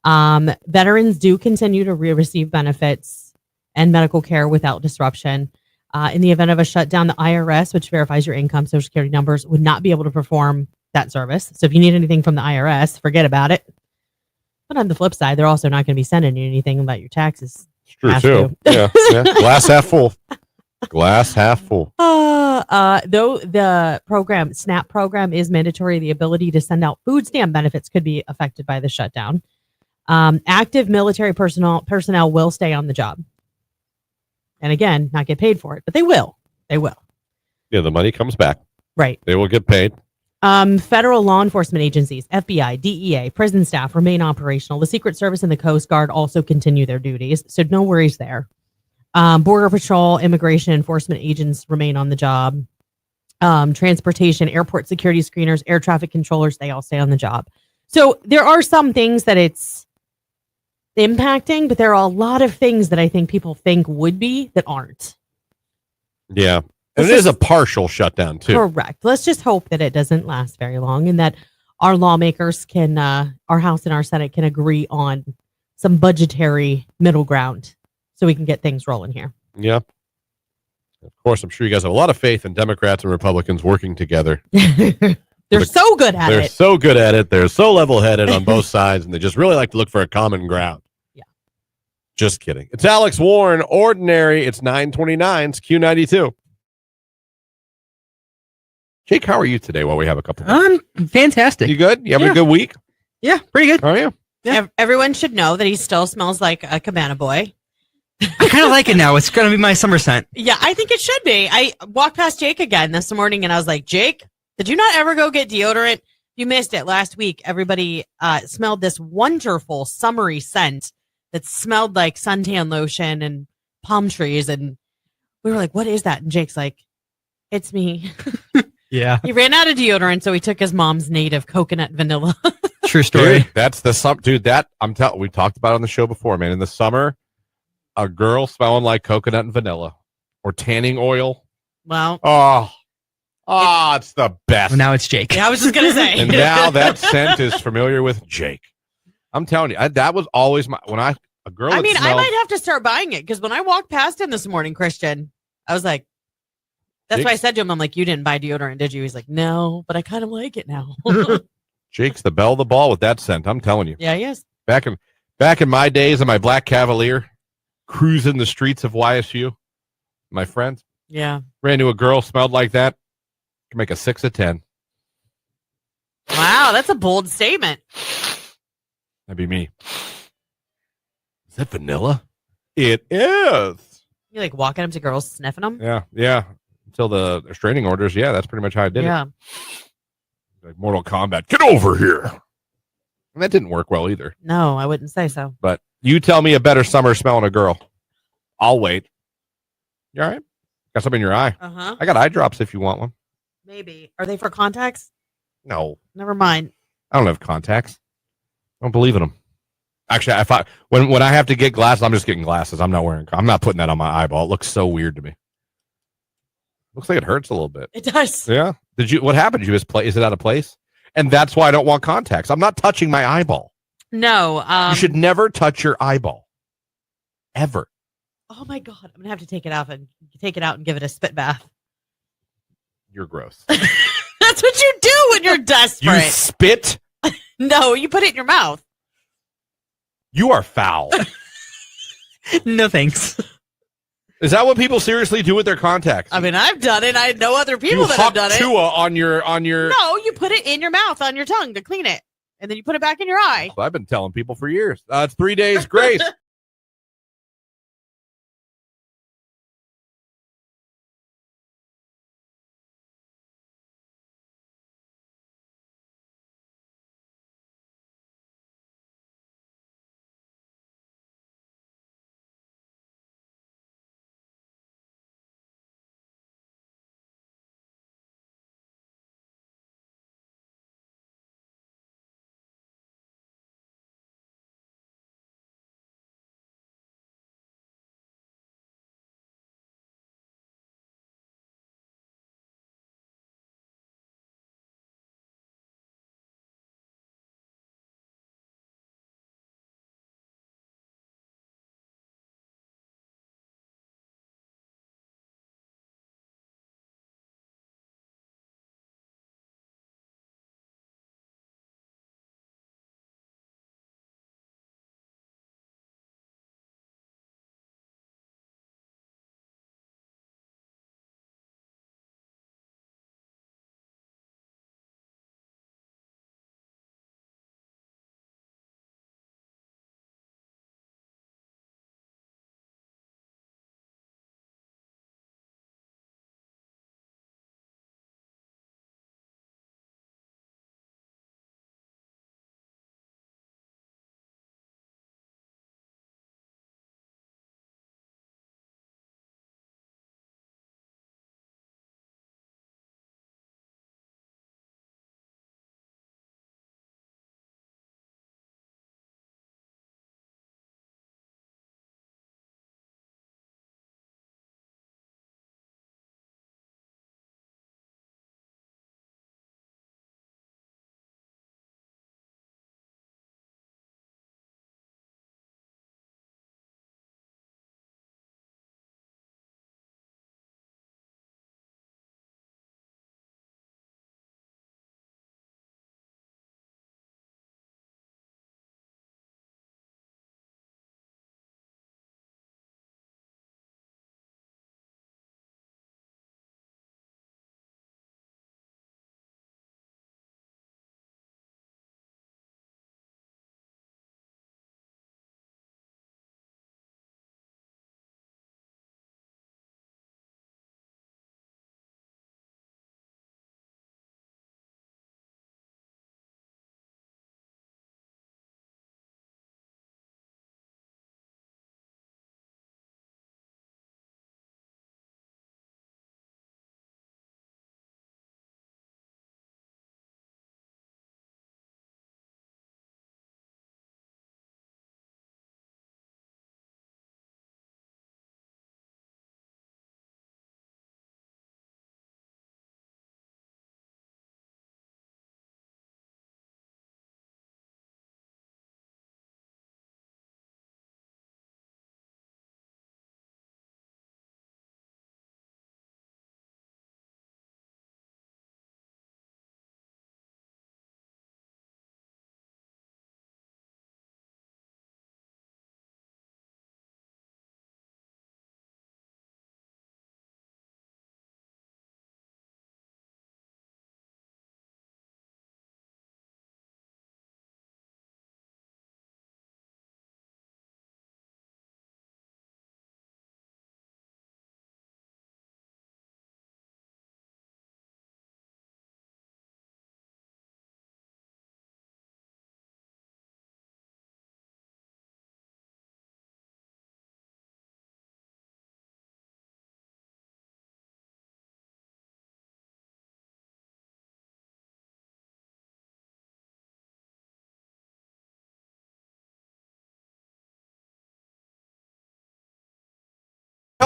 Veterans do continue to receive benefits and medical care without disruption. In the event of a shutdown, the IRS, which verifies your income, Social Security numbers, would not be able to perform that service. So if you need anything from the IRS, forget about it. But on the flip side, they're also not going to be sending you anything about your taxes. It's true, Have too. to. Yeah. Glass half full. Glass half full. Though the program, SNAP program, is mandatory, the ability to send out food stamp benefits could be affected by the shutdown. Active military personnel will stay on the job. And again, not get paid for it, but they will. They will. Yeah, the money comes back. Right. They will get paid. Federal law enforcement agencies, FBI, DEA, prison staff remain operational. The Secret Service and the Coast Guard also continue their duties, so no worries there. Border Patrol, immigration enforcement agents remain on the job. Transportation, airport security screeners, air traffic controllers, they all stay on the job. So there are some things that it's impacting, but there are a lot of things that I think people think would be that aren't. Yeah. And it is a partial shutdown, too. Correct. Let's just hope that it doesn't last very long and that our lawmakers can, our House and our Senate can agree on some budgetary middle ground so we can get things rolling here. Yeah. Of course, I'm sure you guys have a lot of faith in Democrats and Republicans working together. They're so good at it. They're so good at it. They're so level-headed on both sides, and they just really like to look for a common ground. Yeah. Just kidding. It's Alex Warren, Ordinary. It's 9:29. It's Q92. Jake, how are you today while we have a couple minutes? Fantastic. You good? You having a good week? Yeah, pretty good. How are you? Yeah. Everyone should know that he still smells like a cabana boy. I kind of like it now. It's going to be my summer scent. Yeah, I think it should be. I walked past Jake again this morning and I was like, Jake, did you not ever go get deodorant? You missed it last week. Everybody smelled this wonderful summery scent that smelled like suntan lotion and palm trees. And we were like, what is that? And Jake's like, it's me. Yeah. He ran out of deodorant, so he took his mom's native coconut vanilla. True story. Dude, that's the dude. That we talked about on the show before, man. In the summer, a girl smelling like coconut and vanilla or tanning oil. Well, it's the best. Well, now it's Jake. yeah, I was just gonna say. And now that scent is familiar with Jake. I'm telling you, that was always a girl. I mean, smelled, I might have to start buying it because when I walked past him this morning, Christian, I was like, that's why I said to him, I'm like, you didn't buy deodorant, did you? He's like, no, but I kind of like it now. Jake's the belle of the ball with that scent. I'm telling you. Yeah, he is. Back in my days in my black Cavalier, cruising the streets of YSU, my friends. Yeah. Ran into a girl, smelled like that. Can make a 6 of 10. Wow, that's a bold statement. That'd be me. Is that vanilla? It is. You like walking up to girls, sniffing them? Yeah. Until the restraining orders. Yeah, that's pretty much how I did Yeah. it. Like Mortal Kombat. Get over here. And that didn't work well either. No, I wouldn't say so. But you tell me a better summer smelling a girl. I'll wait. You all right? Got something in your eye. Uh-huh. I got eye drops if you want one. Maybe. Are they for contacts? No. Never mind. I don't have contacts. I don't believe in them. Actually, when I have to get glasses, I'm just getting glasses. I'm not putting that on my eyeball. It looks so weird to me. Looks like it hurts a little bit. It does. Yeah. What happened? Did you misplace? Is it out of place? And that's why I don't want contacts. I'm not touching my eyeball. No. You should never touch your eyeball. Ever. Oh my God. I'm going to have to take it out and give it a spit bath. You're gross. That's what you do when you're You desperate. spit? No, you put it in your mouth. You are foul. No thanks. Is that what people seriously do with their contacts? I mean, I've done it. I know other people you that have huck done it. Tua on your. No, you put it in your mouth on your tongue to clean it. And then you put it back in your eye. I've been telling people for years. It's 3 days grace.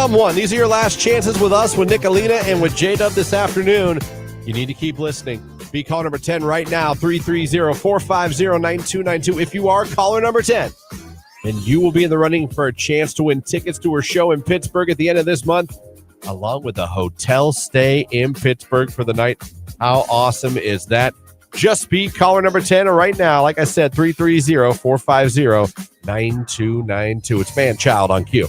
someone. These are your last chances with us, with Nicolina, and with J-Dub this afternoon. You need to keep listening. Be caller number 10 right now, 330-450-9292. If you are caller number 10, then you will be in the running for a chance to win tickets to her show in Pittsburgh at the end of this month, along with a hotel stay in Pittsburgh for the night. How awesome is that? Just be caller number 10 right now. Like I said, 330-450-9292. It's Man Child on Q.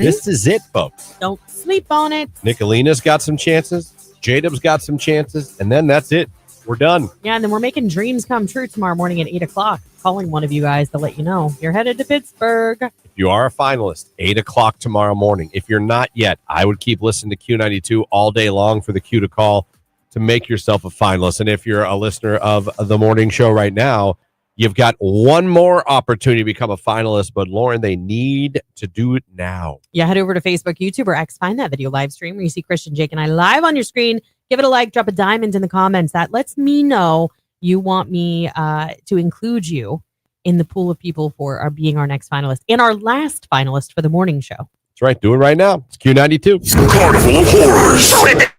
This is it, folks. Don't sleep on it. Nicolina's got some chances. Jadab's got some chances. And then that's it. We're done. Yeah, and then we're making dreams come true tomorrow morning at 8 o'clock. Calling one of you guys to let you know. You're headed to Pittsburgh. If you are a finalist, 8 o'clock tomorrow morning. If you're not yet, I would keep listening to Q92 all day long for the Q to call to make yourself a finalist. And if you're a listener of the morning show right now, you've got one more opportunity to become a finalist. But Lauren, they need to do it now. Yeah, head over to Facebook, YouTube, or X. Find that video live stream where you see Christian, Jake, and I live on your screen. Give it a like, drop a diamond in the comments. That lets me know you want me to include you in the pool of people for being our next finalist and our last finalist for the morning show. That's right. Do it right now. It's Q92. Carnival of Horrors.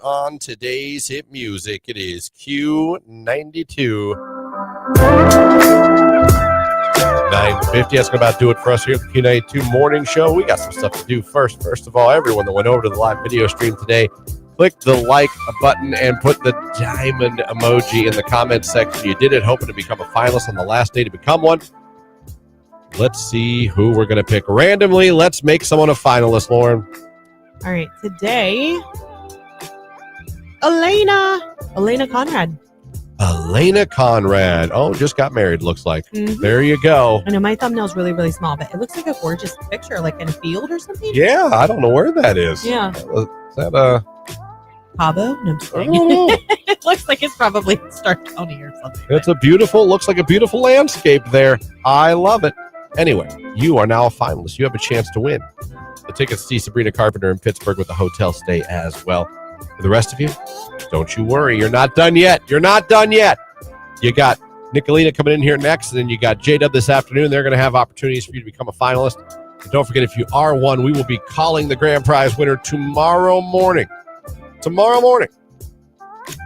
On today's hit music, it is Q92. 9:50. That's going to about do it for us here at the Q92 Morning Show. We got some stuff to do first. First of all, everyone that went over to the live video stream today, click the like button and put the diamond emoji in the comments section. You did it, hoping to become a finalist on the last day to become one. Let's see who we're going to pick randomly. Let's make someone a finalist, Lauren. All right, today, Elena Conrad. Elena Conrad. Oh, just got married, looks like. Mhm. There you go. I know my thumbnail's really, really small, but it looks like a gorgeous picture, like in a field or something. Yeah, I don't know where that is. Yeah. Is that Cabo? No, I'm just I kidding. don't know. It looks like it's probably Stark County or something. It's looks like a beautiful landscape there. I love it. Anyway, you are now a finalist. You have a chance to win the tickets to see Sabrina Carpenter in Pittsburgh with a hotel stay as well. For the rest of you, don't you worry. You're not done yet. You're not done yet. You got Nicolina coming in here next, and then you got J-Dub this afternoon. They're going to have opportunities for you to become a finalist. And don't forget, if you are one, we will be calling the grand prize winner tomorrow morning.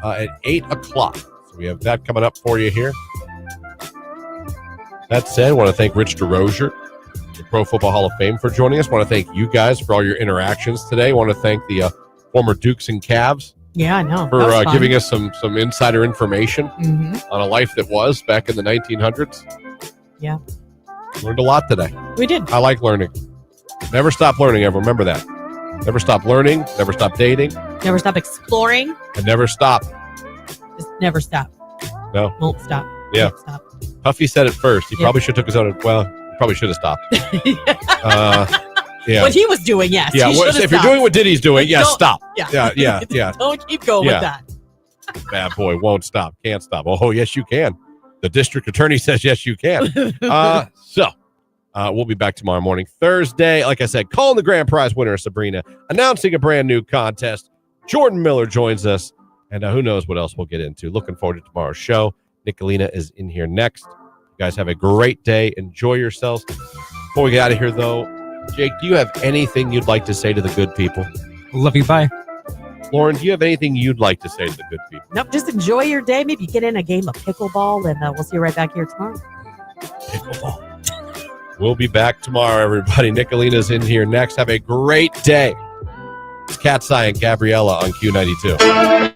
At 8 o'clock. So we have that coming up for you here. That said, I want to thank Rich DeRozier, the Pro Football Hall of Fame, for joining us. I want to thank you guys for all your interactions today. I want to thank the former Dukes and Cavs Yeah, I know. for giving us some insider information on a life that was back in the 1900s. Yeah. Learned a lot today. We did. I like learning. Never stop learning, ever. Remember that. Never stop learning, never stop dating, Never stop exploring. and never stop. Just never stop. No. Won't stop. Yeah. Won't stop. Huffy said it first. He Yeah. probably should have took his own. Well, he probably should have stopped. Yeah. What he was doing, yes. Yeah. he Well, should've if you're stopped. doing what Diddy's doing, yes, Don't- stop. Yeah. Yeah. Don't keep going Yeah. with that. Bad boy won't stop. Can't stop. Oh, yes, you can. The district attorney says yes, you can. We'll be back tomorrow morning, Thursday. Like I said, calling the grand prize winner, Sabrina, announcing a brand new contest. Jordan Miller joins us, and who knows what else we'll get into. Looking forward to tomorrow's show. Nicolina is in here next. You guys have a great day. Enjoy yourselves. Before we get out of here, though, Jake, do you have anything you'd like to say to the good people? Love you. Bye. Lauren, do you have anything you'd like to say to the good people? Nope, just enjoy your day. Maybe get in a game of pickleball, and we'll see you right back here tomorrow. Pickleball. We'll be back tomorrow, everybody. Nicolina's in here next. Have a great day. It's Cat and Gabriella on Q92.